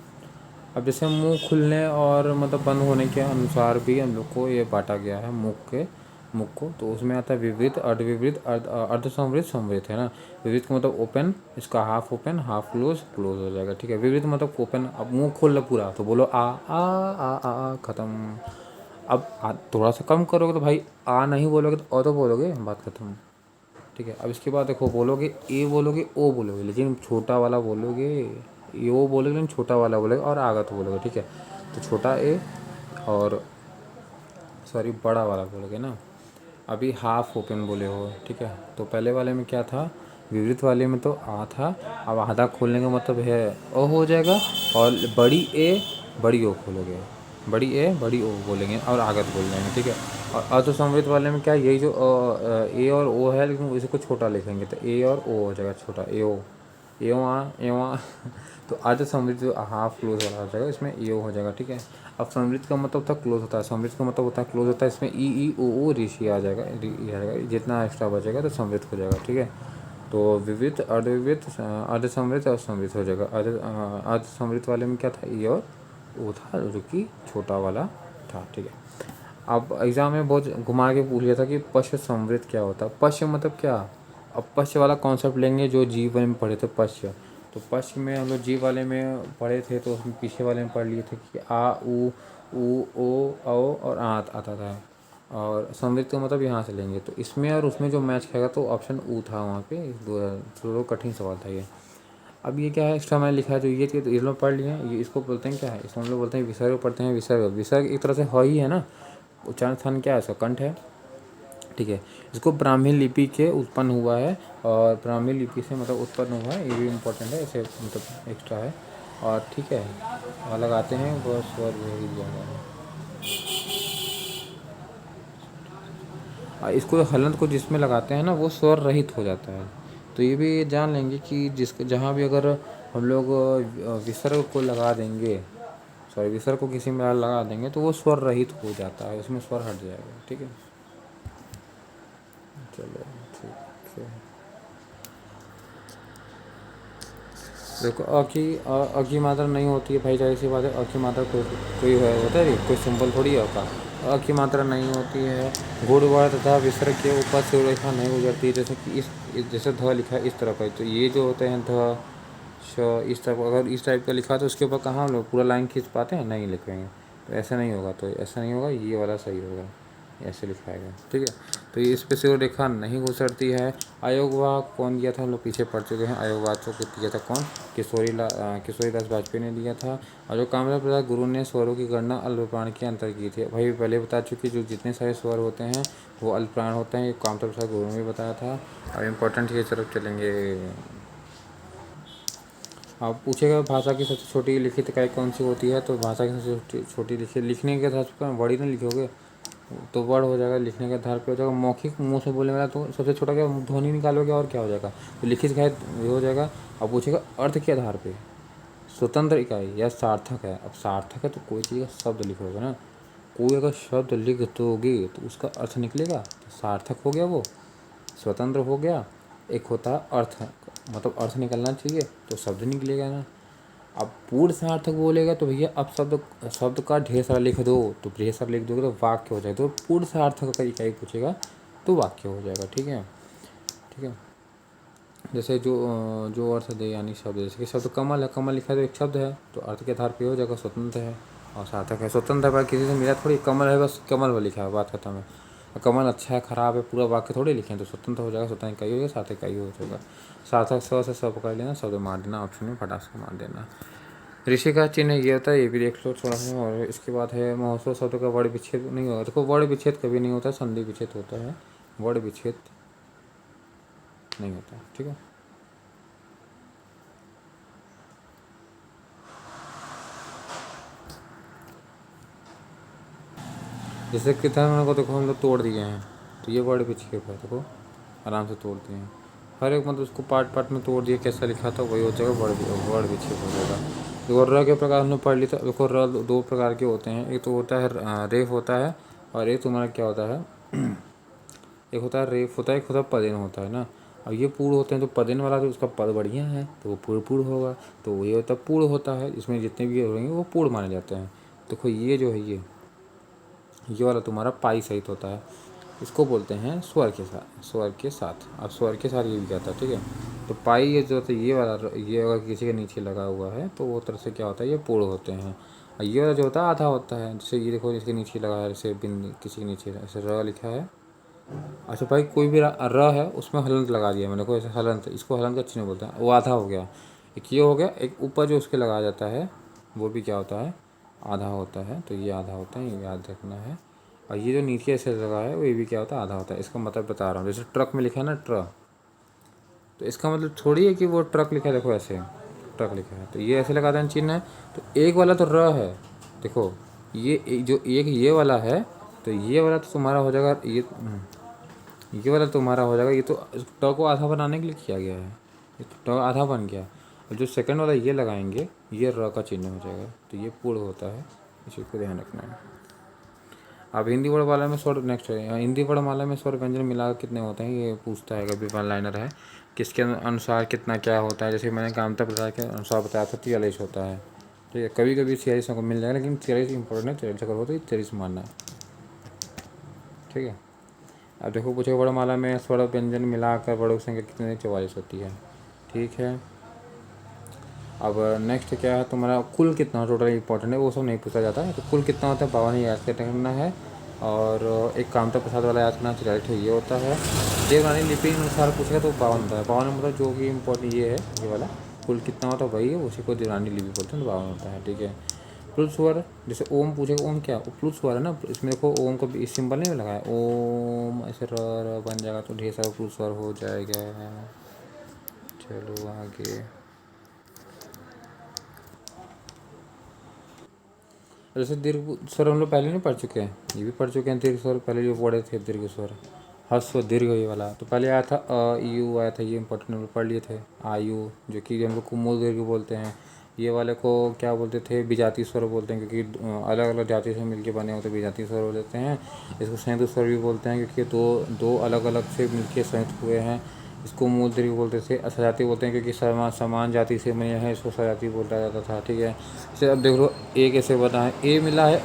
अब जैसे मुंह खुलने और मतलब बंद होने के अनुसार भी हम लोग को ये बांटा गया है मुख को। तो उसमें आता है विवृत, अर्धविवृत, अर्धसंवृत, संवृत, है ना। विवृत का मतलब ओपन, इसका half open, half close, close हो जाएगा, ठीक है। विवृत मतलब ओपन, अब मुंह खोल लो पूरा तो बोलो आ आ आ आ, खत्म। अब थोड़ा सा कम करोगे तो भाई आ नहीं बोलोगे तो तो बोलोगे, बात खत्म, ठीक है। अब इसके बाद देखो, बोलोगे ए बोलोगे, ओ बोलोगे, लेकिन छोटा वाला बोलोगे, ये ओ बोलोगे लेकिन छोटा वाला बोलोगे और आगा तो बोलोगे, ठीक है। तो छोटा ए और सॉरी बड़ा वाला बोलोगे ना। अभी हाफ ओपन बोले हो, ठीक है। तो पहले वाले में क्या था, विवृत वाले में तो आ था। अब आधा खोलने का मतलब है ओ हो जाएगा, और बड़ी ओ खोलोगे, बड़ी ए बड़ी ओ बोलेंगे और आगत बोल जाएंगे, ठीक है। और अर्धसंवृत वाले में क्या, यही जो ए और ओ है, लेकिन इसे को छोटा लिखेंगे तो ए और ओ हो जाएगा, छोटा ए ओ, एवं तो अर्धसंवृत जो हाफ क्लोज वाला हो जाएगा, इसमें ए ओ हो जाएगा, ठीक है। अब समृद्ध का मतलब होता है क्लोज होता है, समृद्ध का मतलब होता है क्लोज होता है, इसमें ई ओ ऋषि आ जाएगा, जितना एक्स्ट्रा बचेगा तो समृद्ध हो जाएगा, ठीक है। तो विविध, अर्धविविध, अर्धसमृद्ध और समृद्ध हो जाएगा। अर्धसमृद्ध वाले में क्या था, ई और ओ था, जो कि छोटा वाला था, ठीक है। अब एग्जाम में बहुत घुमा के पूछ लिया था कि पश्च समृद्ध क्या होता है। पश्च मतलब क्या, अब पश्च वाला कॉन्सेप्ट लेंगे जो जीव में पढ़े थे, पश्च। तो पश्च में हम लोग जीव वाले में पढ़े थे, तो उसमें पीछे वाले में पढ़ लिए थे कि आ ऊ ओ और आ आता था। और समृद्ध का मतलब यहाँ से लेंगे, तो इसमें और उसमें जो मैच खाएगा तो ऑप्शन ऊ था वहाँ पे। दो कठिन सवाल था ये। अब ये क्या है, एक्स्ट्रा मैंने लिखा है, जो ये तो ये लोग पढ़ लिए हैं, ये इसको बोलते हैं क्या है, इसको हम लोग बोलते हैं विसर्ग, पढ़ते हैं विसर्ग। विसर्ग एक तरह से ह ही है ना, उच्चारण स्थान क्या है इसका, कंठ है, ठीक है। इसको ब्राह्मी लिपि के उत्पन्न हुआ है, और ब्राह्मी लिपि से मतलब उत्पन्न हुआ है, ये भी इम्पोर्टेंट है, इसे मतलब एक्स्ट्रा है, और ठीक है। और लगाते हैं वो स्वर भेज दिया गया है। इसको हलंत को जिसमें लगाते हैं ना, वो स्वर रहित हो जाता है। तो ये भी जान लेंगे कि जहाँ भी अगर हम लोग विसर्ग को लगा देंगे, सॉरी विसर्ग को किसी में लगा देंगे, तो वो स्वर रहित हो जाता है, उसमें स्वर हट जाएगा, ठीक है। चलो ठीक है। देखो अ की मात्रा नहीं होती है भाई, जाहिर सी बात है। अ की मात्रा कोई होता है, कोई सिंबल थोड़ी होता। अ की मात्रा नहीं होती है। गुण वर्ण तथा विसर्ग के ऊपर से रेखा नहीं गुजरती, जैसे कि जैसे ध लिखा है इस तरह का, तो ये जो होते हैं ध श, इस तरह अगर इस टाइप का लिखा तो उसके ऊपर कहाँ हम लोग पूरा लाइन खींच पाते हैं, नहीं लिखेंगे। तो ऐसा नहीं होगा, तो ऐसा नहीं होगा, ये वाला सही होगा, ऐसे लिखाएगा, ठीक है। तो ये इस पे से रेखा नहीं गुजरती है। आयोगवाद कौन दिया था, हम लोग पीछे पढ़ चुके हैं। आयोगवाद को दिया था कौन, किशोरीदास वाजपेयी ने दिया था। और जो कामराज प्रसाद गुरु ने स्वरों की गणना अल्पप्राण के अंतर की थी, भाई पहले बता चुके, जो जितने सारे स्वर होते हैं वो अल्पप्राण होते हैं, ये कामराज प्रसाद गुरु ने भी बताया था। और इम्पोर्टेंट ये तरफ चलेंगे। आप पूछेगा भाषा की सबसे छोटी लिखित इकाई कौन सी होती है, तो भाषा की सबसे छोटी लिखने के आधार पर वर्ड ही नहीं लिखोगे तो वर्ड हो जाएगा, लिखने के आधार पे हो जाएगा। मौखिक मुंह से बोलने वाला तो सबसे छोटा क्या, ध्वनि निकालोगे और क्या हो जाएगा, तो लिखित इकाई ये हो जाएगा। अब पूछेगा अर्थ के आधार पे, स्वतंत्र इकाई या सार्थक है। अब सार्थक है तो कोई चीज़ का शब्द लिखोगे ना, कोई अगर शब्द लिख दोगे तो उसका अर्थ निकलेगा, तो सार्थक हो गया, वो स्वतंत्र हो गया। एक होता है अर्थ, मतलब अर्थ निकलना चाहिए तो शब्द निकलेगा ना। अब पूर्ण सार्थक बोलेगा तो भैया अब शब्द का ढेर सारा लिख दो, तो ढेर सारा लिख दोगे तो वाक्य हो जाएगा। तो पूर्ण सार्थक का इकाई पूछेगा तो वाक्य हो जाएगा, ठीक है, ठीक है। जैसे जो अर्थ दे यानी शब्द, जैसे कि शब्द कमल है, कमल लिखा है तो एक शब्द है, तो अर्थ के आधार पे हो जाएगा स्वतंत्र है और सार्थक है। स्वतंत्र है किसी से मिला थोड़ी, कमल है बस कमल वो लिखा है, बात खत्म है। कमल अच्छा है खराब है पूरा वाक्य थोड़ी लिखें, तो स्वतंत्र हो जाएगा, स्वतंत्र इकाई हो जाएगा, सार्थक इकाई हो जाएगा। सार्थक से सब पकड़ लेना, शब्द मार देना, ऑप्शन में फटाक से मार देना। ऋषि का चिन्ह ये होता है, ये भी देख लो थोड़ा सा। और इसके बाद है महोत्सव शब्द का वर्ण विच्छेद नहीं होता। देखो वर्ण विच्छेद कभी नहीं होता, संधि विच्छेद होता है, वर्ण विच्छेद नहीं होता, ठीक है। जैसे किताब को देखो हम लोग तोड़ दिए हैं, तो ये वर्ण विच्छेद है, देखो आराम से तोड़ दिए हैं। हर एक मतलब उसको पार्ट पार्ट में तोड़ दिए, कैसा लिखा था वही हो जाएगा, वर्ण विच्छेद हो जाएगा। देखो र के प्रकार हमने पढ़ लिया था। देखो र दो प्रकार के होते हैं, एक तो होता है रेफ होता है और एक तुम्हारा क्या होता है, एक होता है रेफ होता है, एक होता है पदेन होता है ना। अब ये पूर्ण होते हैं, तो पदेन वाला तो उसका पद बढ़िया है तो वो पूर्ण होगा, तो ये होता है पूर्ण होता है, इसमें जितने भी होंगे वो पूर्ण माने जाते हैं। देखो ये जो है ये वाला तुम्हारा पाई सहित होता है, इसको बोलते हैं स्वर के साथ, स्वर के साथ। अब स्वर के साथ ये भी कहता है, ठीक है। तो पाई ये जो होता है ये वाला, ये अगर किसी के नीचे लगा हुआ है तो वो तरह से क्या होता है, ये पूर्ण होते हैं। और ये वाला जो होता है आधा होता है, जैसे ये देखो इसके नीचे लगा है, जैसे बिन किसी के नीचे ऐसे र लिखा है। अच्छा भाई कोई भी र है उसमें हलंत लगा दिया मैंने, देखो ऐसे हलंत, इसको हलंत का चिन्ह बोलते हैं, वो आधा हो गया। एक ये हो गया, एक ऊपर जो उसके लगाया जाता है वो भी क्या होता है, आधा होता है। तो ये आधा होता है, ये याद रखना है। और ये जो नीचे ऐसे लगा है वो ये भी क्या होता है, आधा होता है। इसका मतलब बता रहा हूँ, जैसे ट्रक में लिखा है ना ट्र, तो इसका मतलब थोड़ी है कि वो ट्रक लिखा है, देखो ऐसे ट्रक लिखा है तो ये ऐसे लगा देना चिन्ह है। तो एक वाला तो र है, देखो जो एक ये वाला है, तो ये वाला तो तुम्हारा हो जाएगा, ये वाला तुम्हारा हो जाएगा, ये तो ट को आधा बनाने के लिए किया गया है, ये तो ट आधा बन गया। और जो सेकंड वाला ये लगाएंगे ये र का चिन्ह हो जाएगा, तो ये पूर्ण होता है, इस चीज़ को ध्यान रखना है। अब हिंदी वर्णमाला में स्वर, नेक्स्ट है हिंदी वर्णमाला में स्वर व्यंजन मिलाकर कितने होते हैं, ये पूछता है कभी, वन लाइनर है, किसके अनुसार कितना क्या होता है। जैसे मैंने कामता प्रसाद के अनुसार बताया था 43 होता है, ठीक है। कभी कभी 46 को मिल जाएगा, लेकिन 43 इंपॉर्टेंट है, 43 अगर हो तो 43 मानना है, ठीक है। अब देखो पूछे वर्णमाला में स्वर व्यंजन मिलाकर वर्णों की संख्या कितनी, 44 होती है, ठीक है। अब नेक्स्ट क्या है तुम्हारा, कुल कितना टोटल इंपॉर्टेंट है, वो सब नहीं पूछा जाता है। तो कुल कितना होता है 52 याद करना है। और एक कामता प्रसाद वाला याद करना चाहिए, ठीक ये होता है। देवनागरी लिपि के अनुसार पूछेगा तो 52 होता है, 52 मतलब जो कि इम्पोर्टेंट ये है, ये वाला कुल कितना होता है वही है, उसी को देवनागरी लिपि बोलते हैं, तो 52 होता है, ठीक है। प्लुत स्वर, जैसे ओम पूछेगा, ओम क्या प्लुत स्वर है ना, इसमें देखो ओम को सिंबल नहीं लगाया, ओम ऐसे र बन जाएगा, तो ढेर सारा प्लुत स्वर हो जाएगा। चलो आगे, जैसे दीर्घ स्वर हम लोग पहले नहीं पढ़ चुके हैं, ये भी पढ़ चुके हैं दीर्घ स्वर, पहले जो पढ़े थे दीर्घ स्वर, ह्रस्व दीर्घ ये वाला तो पहले आया था, अ यू आया था, ये इंपॉर्टेंट हम लोग पढ़ लिए थे। आयु जो कि हम लोग को मूल दीर्घ बोलते हैं, ये वाले को क्या बोलते थे, विजातीय स्वर बोलते हैं, क्योंकि अलग अलग जाति से मिलके बने होते विजातीय स्वर बोलते हैं। इसको संयुक्त स्वर भी बोलते हैं, क्योंकि दो अलग अलग से मिलके संयुक्त हुए हैं। इसको मूल दीर्घ बोलते थे। सजाती बोलते हैं, क्योंकि समान जाति से बने हैं, इसको सजाती बोला जाता था, ठीक है। जैसे अब देख लो ए कैसे बना है, ए मिला है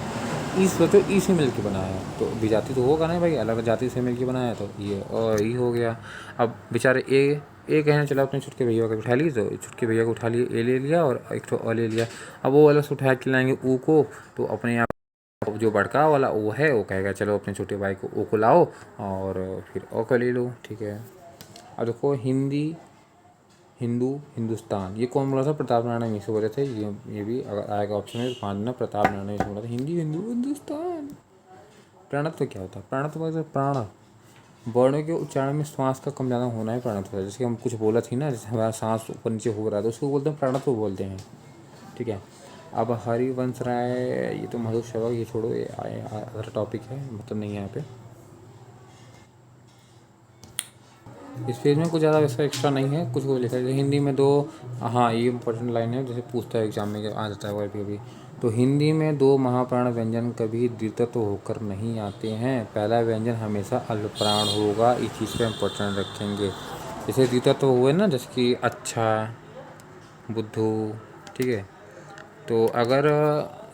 ई, सोचो ई से मिल के बनाया है, तो विजाति तो होगा ना भाई, अलग जाति से मिल के बनाया है, तो ये और ई हो गया। अब बेचारे ए कहने चला अपने छुटके भैया को उठा ली, तो छुटके भैया को उठा लिए, ए ले लिया और एक तो अ ले लिया। अब वो अलग से उठा के लाएंगे ऊ को, तो अपने आप जो बड़का वाला ओ है वो कहेगा चलो अपने छोटे भाई को ओ को लाओ और फिर ओ को ले लो, ठीक है। अब देखो हिंदी, हिंदू, हिंदुस्तान, ये कौन बोला था, प्रताप नारायण मिश्र बोले थे। ये भी अगर आएगा ऑप्शन में, पाँच ना प्रताप नारायण मिश्र बोला था, हिंदी, हिंदू, हिंदुस्तान। प्रणत्व क्या होता है, प्रणत्व मतलब प्राण, वर्णों के उच्चारण में श्वास का कम ज़्यादा होना है प्रणत्व है। जैसे हम कुछ बोला थी ना, जैसे हमारा सांस ऊपर नीचे हो रहा है तो उसको बोलते हैं प्रणत्व बोलते हैं, ठीक है। अब हरिवंश राय, ये तो मधुर शवक, ये छोड़ो, ये अदर टॉपिक है, मतलब नहीं है यहाँ पे। इस पेज में कुछ ज़्यादा वैसा एक्स्ट्रा नहीं है, कुछ लिखा है हिंदी में दो। हाँ ये इंपॉर्टेंट लाइन है, जैसे पूछता है एग्जाम में आ जाता है कभी कभी। तो हिंदी में दो महाप्राण व्यंजन कभी द्वित्व होकर नहीं आते हैं, पहला व्यंजन हमेशा अल्पप्राण होगा, इस चीज़ पर इम्पोर्टेंट रखेंगे। जैसे द्वित्व हुए ना, जैसे कि अच्छा, बुद्धू, ठीक है। तो अगर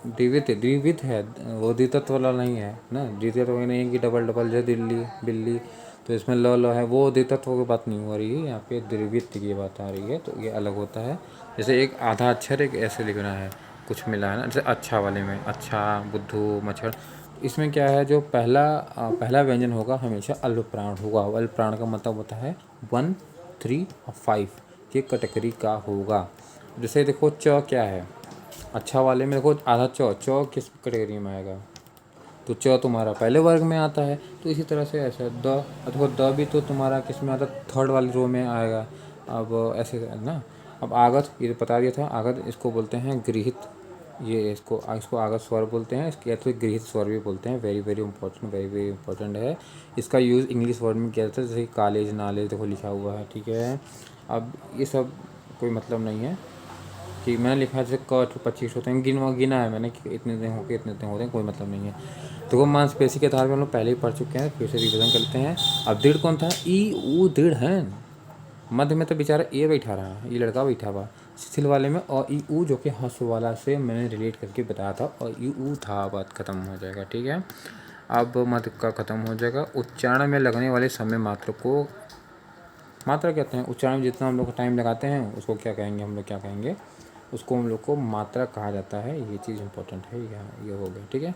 द्विविध है, वो द्वित्व वाला नहीं है ना, द्वित्व वो नहीं है कि डबल डबल जो दिल्ली बिल्ली, तो इसमें ल है, वो द्वित्व की बात नहीं हो रही है यहाँ पे, द्विविध की बात आ रही है, तो ये अलग होता है। जैसे एक आधा अक्षर एक ऐसे लिखना है, कुछ मिला है ना, जैसे अच्छा वाले में अच्छा, बुद्धू, मच्छर, इसमें क्या है, जो पहला व्यंजन होगा हमेशा अल्पप्राण होगा। अल्पप्राण का मतलब होता है 1, 3 और 5 ये कैटेगरी का होगा। जैसे देखो च क्या है, अच्छा वाले में देखो आधा च किस कैटेगरी में आएगा, तो च तुम्हारा पहले वर्ग में आता है। तो इसी तरह से ऐसा द, देखो द भी तो तुम्हारा किस में आता है, थर्ड वाली रो में आएगा। अब ऐसे ना, अब आगत ये तो बता दिया था, आगत इसको बोलते हैं गृहित, ये इसको आगत स्वर बोलते हैं, इसके तो गृहित स्वर भी बोलते हैं। वेरी वेरी इंपॉर्टेंट है। इसका यूज़ इंग्लिश वर्ड में किया जाता है, जैसे कॉलेज, नॉलेज देखो लिखा हुआ है, ठीक है। अब ये सब कोई मतलब नहीं है, कि मैंने लिखा है जैसे क तो 25 होते हैं, गिना है मैंने कि इतने दिन हो गए, इतने दिन होते हैं, कोई मतलब नहीं है। तो वो मांसपेशी के आधार पर हम लोग पहले ही पढ़ चुके हैं, फिर से रिविजन करते हैं। अब दृढ़ कौन था? ई ऊ दृढ़ है। मध्य में तो बेचारा ए बैठा रहा है, ये लड़का बैठा हुआ। शिथिल वाले में अ ई ऊ, जो कि हस्व वाला से मैंने रिलेट करके बताया था, और ई ऊ था, बात खत्म हो जाएगा। ठीक है, अब मध्य का खत्म हो जाएगा। उच्चारण में लगने वाले समय मात्र को मात्रा कहते हैं। उच्चारण में जितना हम लोग टाइम लगाते हैं उसको क्या कहेंगे, हम लोग क्या कहेंगे, उसको हम लोग को मात्रा कहा जाता है। ये चीज़ इंपॉर्टेंट है, ये हो गया। ठीक है,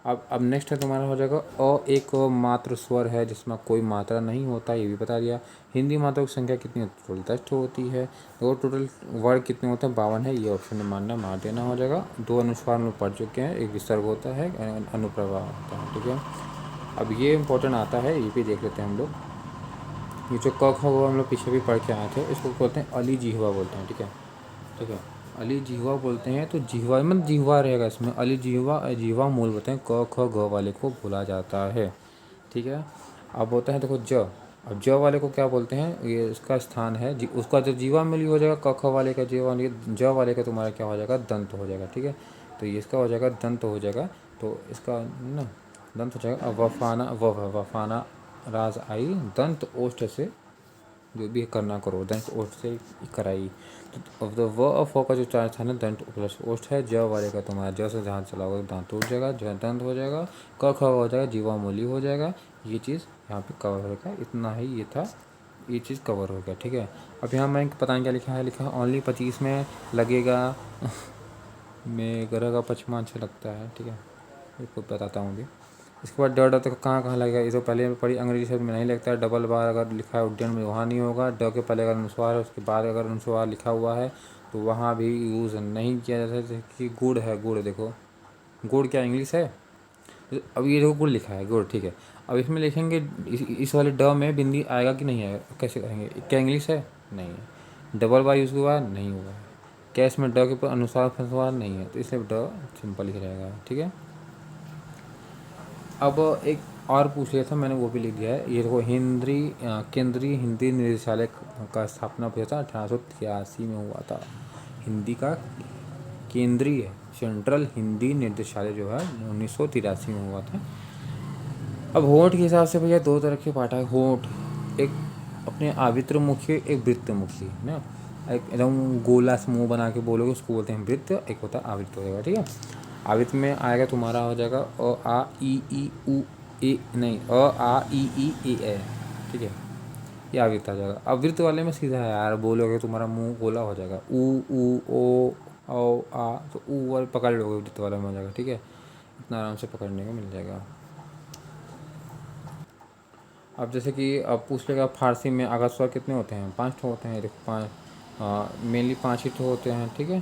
अब नेक्स्ट है तुम्हारा हो जाएगा अ एक मात्र स्वर है जिसमें कोई मात्रा नहीं होता, ये भी बता दिया। हिंदी मात्रा की संख्या कितनी होती है? टोटल 10 होती है। और टोटल वर्ड कितने होते हैं? 52 है। ये ऑप्शन में मानना मार देना हो जाएगा। 2 अनुस्वार हम लोग पढ़ चुके हैं, एक विसर्ग होता है, अनुप्रवाह होता है। ठीक है, अब ये इंपॉर्टेंट आता है, ये भी देख लेते हैं हम लोग। ये जो क ख वो हम लोग पीछे भी पढ़ के आए थे, इसको बोलते हैं अली जिह्वा बोलते हैं। ठीक है, ठीक है, अली जिह्वा बोलते हैं। तो जिह्वा मतलब जिह्वा रहेगा इसमें, अली जिह्वा, जिह्वा मूल बोलते हैं। क ख ग वाले को बोला जाता है। ठीक है, अब होता है देखो ज। अब ज वाले को क्या बोलते हैं? ये इसका स्थान है, उसका जो जीवा मूली हो जाएगा, क ख वाले का जीवा मूली, ज वाले का तुम्हारा क्या हो जाएगा? दंत हो जाएगा। ठीक है, तो ये इसका हो जाएगा दंत हो जाएगा, तो इसका ना दंत हो जाएगा। अब वफाना, वफाना राज आई, दंत ओष्ठ से जो भी करना करो, दंत ओष्ठ से कराई। तो अब तो व फ का जो चार था ना, दंत प्लस ओष्ठ है। ज वाले का तुम्हारा ज से जहाँ चलाओगे दांत टूट जाएगा, ज दंत हो जाएगा। क ख हो जाएगा, जीवा मूली हो जाएगा। ये चीज़ यहाँ पे कवर हो गया। इतना ही ये था, ये चीज़ कवर हो गया। ठीक है, अब यहाँ मैं पता नहीं क्या लिखा है, लिखा है ओनली 25 में लगेगा। मैं ग्रह का पचमा अच्छा लगता है। ठीक है, इसको बताता हूँ अभी। इसके बाद ड तो कहाँ कहाँ लगेगा? ये तो पहले पढ़ी, अंग्रेजी शब्द में नहीं लगता है। डबल बार अगर लिखा है उड्डयन में, वहाँ नहीं होगा। ड के पहले अगर अनुस्वार है, उसके बाद अगर अनुस्वार लिखा हुआ है तो वहाँ भी यूज़ नहीं किया जाता है। जैसे कि गुड़ है, गुड़ देखो, गुड़ क्या इंग्लिश है? अब ये देखो गुड़ लिखा है, गुड़। ठीक है, अब इसमें लिखेंगे इस वाले ड में बिंदी आएगा कि नहीं आएगा? कैसे करेंगे? क्या इंग्लिश है? नहीं है। डबल बार यूज़ हुआ? नहीं हुआ है। क्या इसमें ड के ऊपर अनुस्वार नहीं है, तो इसलिए ड सिंपल ही रहेगा। ठीक है, अब एक और पूछ लिया था मैंने, वो भी लिख दिया है। ये देखो, केंद्रीय हिंदी निदेशालय का स्थापना हुआ था 1883 में हुआ था। हिंदी का केंद्रीय, सेंट्रल हिंदी निर्देशालय जो है 1983 में हुआ था। अब होंठ के हिसाब से भैया दो तरह के पार्ट है। होंठ एक अपने आवित्र मुखी, एक वृत्त मुखी ना। एक एकदम गोला सा मुँह बना के बोलोगे उसको बोलते हैं वृत्त, एक होता है आवित्र हो जाएगा। ठीक है, आवित्र में आएगा तुम्हारा हो जाएगा अ आ ई उ ए, नहीं, अ आ ई ए। ठीक है, ये आवित्र आ जाएगा। अब वृत्त वाले में सीधा है यार, बोलोगे तुम्हारा मुंह गोला हो जाएगा। ऊ ओ औ आ, तो ऊ वाले पकड़ लोगे, वृत्त वाला में हो जाएगा। ठीक है, इतना आराम से पकड़ने को मिल जाएगा। अब जैसे कि अब पूछ लेगा फारसी में आगा स्वर कितने होते हैं? 5 ठो होते हैं। देखो 5, मेनली 5 ही ठो होते हैं। ठीक है,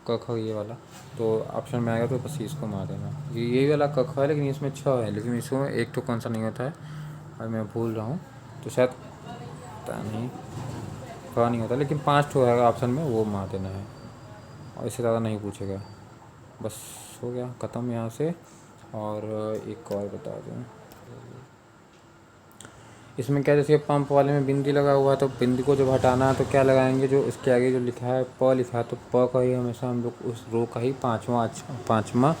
क ख ये वाला, तो ऑप्शन में आएगा तो बस इसको मार देना। ये वाला क ख है, लेकिन इसमें 6 है, लेकिन इसमें एक तो कौन सा नहीं होता है, और मैं भूल रहा हूँ, तो शायद पता नहीं, क नहीं होता, लेकिन 5 ठो है ऑप्शन में, वो मार देना है, और इससे ज़्यादा नहीं पूछेगा। बस हो गया ख़त्म यहाँ से। और एक और बता दूँ, इसमें क्या, जैसे पंप वाले में बिंदी लगा हुआ है, तो बिंदी को जब हटाना है तो क्या लगाएंगे? जो इसके आगे जो लिखा है प लिखा है, तो प का ही हमेशा हम लोग उस रो का ही पाँचवा पंचमा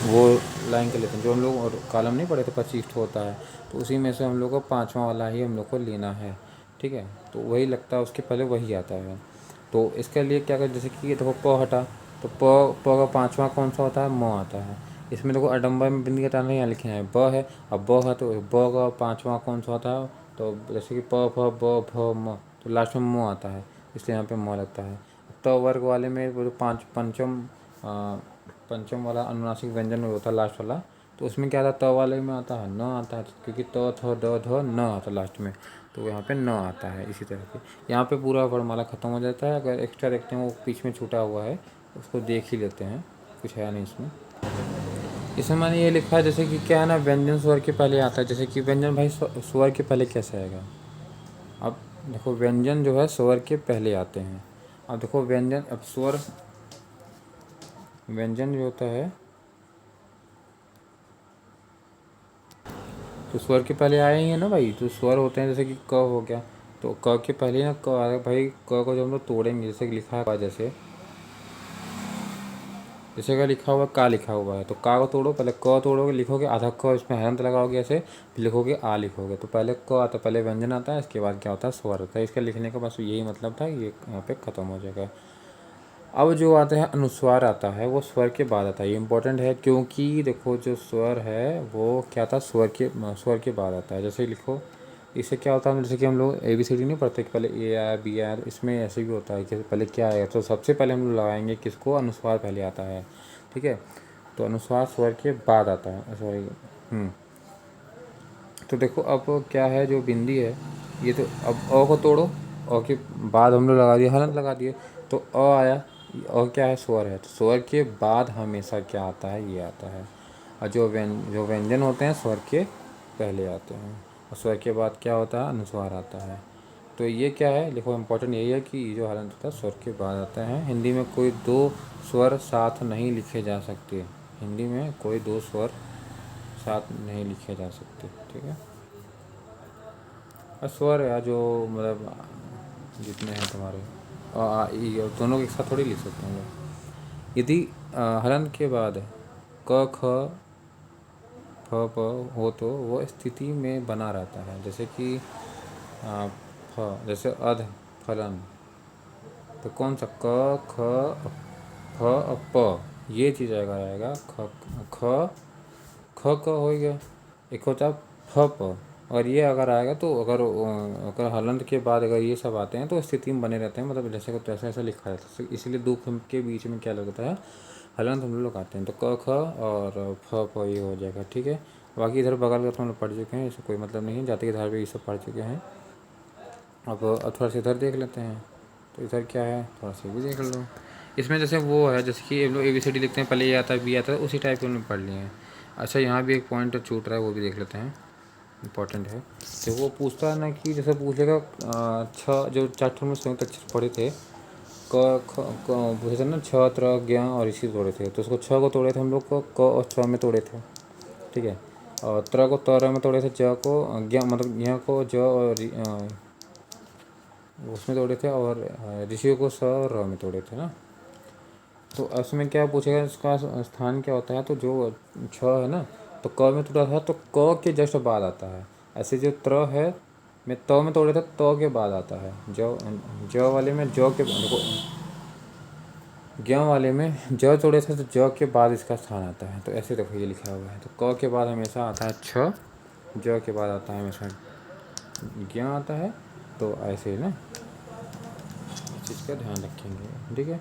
वो लाइन के लेते हैं। जो हम लोग और कॉलम नहीं पढ़े थे 25 होता है, तो उसी में से हम लोग को 5वां वाला ही हम लोग को लेना है। ठीक है, तो वही लगता है, उसके पहले वही आता है। तो इसके लिए क्या करें, जैसे कि देखो प हटा, तो प का 5वां कौन सा होता है? म आता है। इसमें देखो अडम्बर में बिंदी हटाना, यहाँ लिखे हैं ब है, अब ब है, तो ब का 5वां कौन सा होता है? तो जैसे कि प फ ब भ म, तो लास्ट में म आता है, इसलिए यहाँ पे म लगता है। त वर्ग वाले में वो जो पंचम वाला अनुनासिक व्यंजन में होता है लास्ट वाला, तो उसमें क्या आता है? त वाले में आता है न आता है, क्योंकि त थ द ध न आता है लास्ट में, तो यहाँ पे न आता है। इसी तरह से यहाँ पे पूरा वर्णमाला ख़त्म हो जाता है। अगर एक्स्ट्रा देखते हैं वो बीच में छूटा हुआ है, उसको देख ही लेते हैं, कुछ है नहीं इसमें। इसमें मैंने ये लिखा है, जैसे कि क्या है ना, व्यंजन स्वर के पहले आता है। जैसे कि व्यंजन भाई स्वर के पहले कैसे आएगा? अब देखो व्यंजन जो है स्वर के पहले आते हैं। अब देखो व्यंजन, अब स्वर, व्यंजन जो होता है तो स्वर के पहले आए ही है ना भाई, तो स्वर होते हैं जैसे कि क हो गया, तो क के पहले ना क आएगा भाई, क को जब हम लोग तोड़ेंगे, जैसे कि लिखा है जैसे जैसे का लिखा हुआ है, का लिखा हुआ है, तो का को तोड़ो, पहले क तोड़ोगे, लिखोगे आधा क, इसमें हलंत लगाओगे ऐसे, फिर लिखोगे आ लिखोगे, तो पहले क आता है, पहले व्यंजन आता है, इसके बाद क्या होता है, स्वर होता है। इसका लिखने का बस यही मतलब था, ये यहाँ पे ख़त्म हो जाएगा। अब जो आता है अनुस्वार आता है, वो स्वर के बाद आता है। ये इंपॉर्टेंट है क्योंकि देखो जो स्वर है वो क्या था, स्वर के बाद आता है। जैसे लिखो, इससे क्या होता है, जैसे कि हम लोग ABCD नहीं पढ़ते कि पहले ए आया बी आया, तो इसमें ऐसे भी होता है कि पहले क्या आएगा, तो सबसे पहले हम लोग लगाएंगे किसको, अनुस्वार पहले आता है। ठीक है, तो अनुस्वार स्वर के बाद आता है, सॉरी। तो देखो अब क्या है, जो बिंदी है ये, तो अब अ को तोड़ो, अ के बाद हम लोग लगा दिए, हलंत लगा दिए, तो अ आया। और क्या है, स्वर है, तो स्वर के बाद हमेशा क्या आता है, ये आता है। और जो व्यंजन होते हैं स्वर के पहले आते हैं, और स्वर के बाद क्या होता है, अनुस्वार आता है। तो ये क्या है, देखो इम्पोर्टेंट यही है कि ये जो हलंत होता है स्वर के बाद आता है। हिंदी में कोई दो स्वर साथ नहीं लिखे जा सकते, हिंदी में कोई दो स्वर साथ नहीं लिखे जा सकते। ठीक है, और स्वर या जो मतलब जितने हैं तुम्हारे ये दोनों के एक साथ थोड़ी लिख सकते हैं हम लोग। यदि हलन के बाद क ख फ प हो तो वो स्थिति में बना रहता है। जैसे कि जैसे अध फलन, तो कौन सा क ख फ प, ये चीज़ अगर आएगा ख ख ख क हो गया, एक होता है फ प, और ये अगर आएगा तो अगर हलंत के बाद अगर ये सब आते हैं तो स्थिति में बने रहते हैं, मतलब जैसे को तैसे ऐसा लिखा जाता है। इसलिए दो के बीच में क्या लगता है, हलंत हम लोग लगाते हैं, तो क ख और फ प ये हो जाएगा। ठीक है, बाकी इधर बगल का तो हम लोग पढ़ चुके हैं, इससे कोई मतलब नहीं है, जाति के धार पे ये सब पढ़ चुके हैं। अब थोड़ा सा इधर देख लेते हैं, तो इधर क्या है, थोड़ा सा भी देख लो। इसमें जैसे वो है, जैसे कि हम लोग ABCD लिखते हैं, पहले ये आता है बी आता है, उसी टाइप के हमने पढ़ लिए हैं। अच्छा, यहाँ भी एक पॉइंट छूट रहा है, वो भी देख लेते हैं, इंपॉर्टेंट है। तो वो पूछता है ना कि जैसे पूछेगा छः, जो चैप्टर में संयुक्त अक्षर पढ़े थे, पूछे थे ना, छ त्र ज्ञ और इसी तोड़े थे, तो उसको छ को तोड़े थे हम लोग को क और छ में तोड़े थे। ठीक है, और त्र को तर में तोड़े थे, ज को ज्ञ मतलब ज्ञ को ज और उसमें तोड़े थे, और ऋषियों को स और र में तोड़े थे ना। तो उसमें क्या पूछेगा, इसका स्थान क्या होता है, तो जो छ है ना, तो क में तोड़ा था, तो क के जस्ट बाद आता है। ऐसे जो त्र है में त में तोड़े थे, त के बाद आता है। ज वाले में ज के, देखो ज्ञ वाले में ज तोड़े थे, तो ज के बाद इसका स्थान आता है। तो ऐसे देखो ये लिखा हुआ है, तो क के बाद हमेशा आता है छ, ज के बाद आता है हमेशा ज्ञ आता है। तो ऐसे ही ना, इस चीज़ का ध्यान रखेंगे। ठीक है।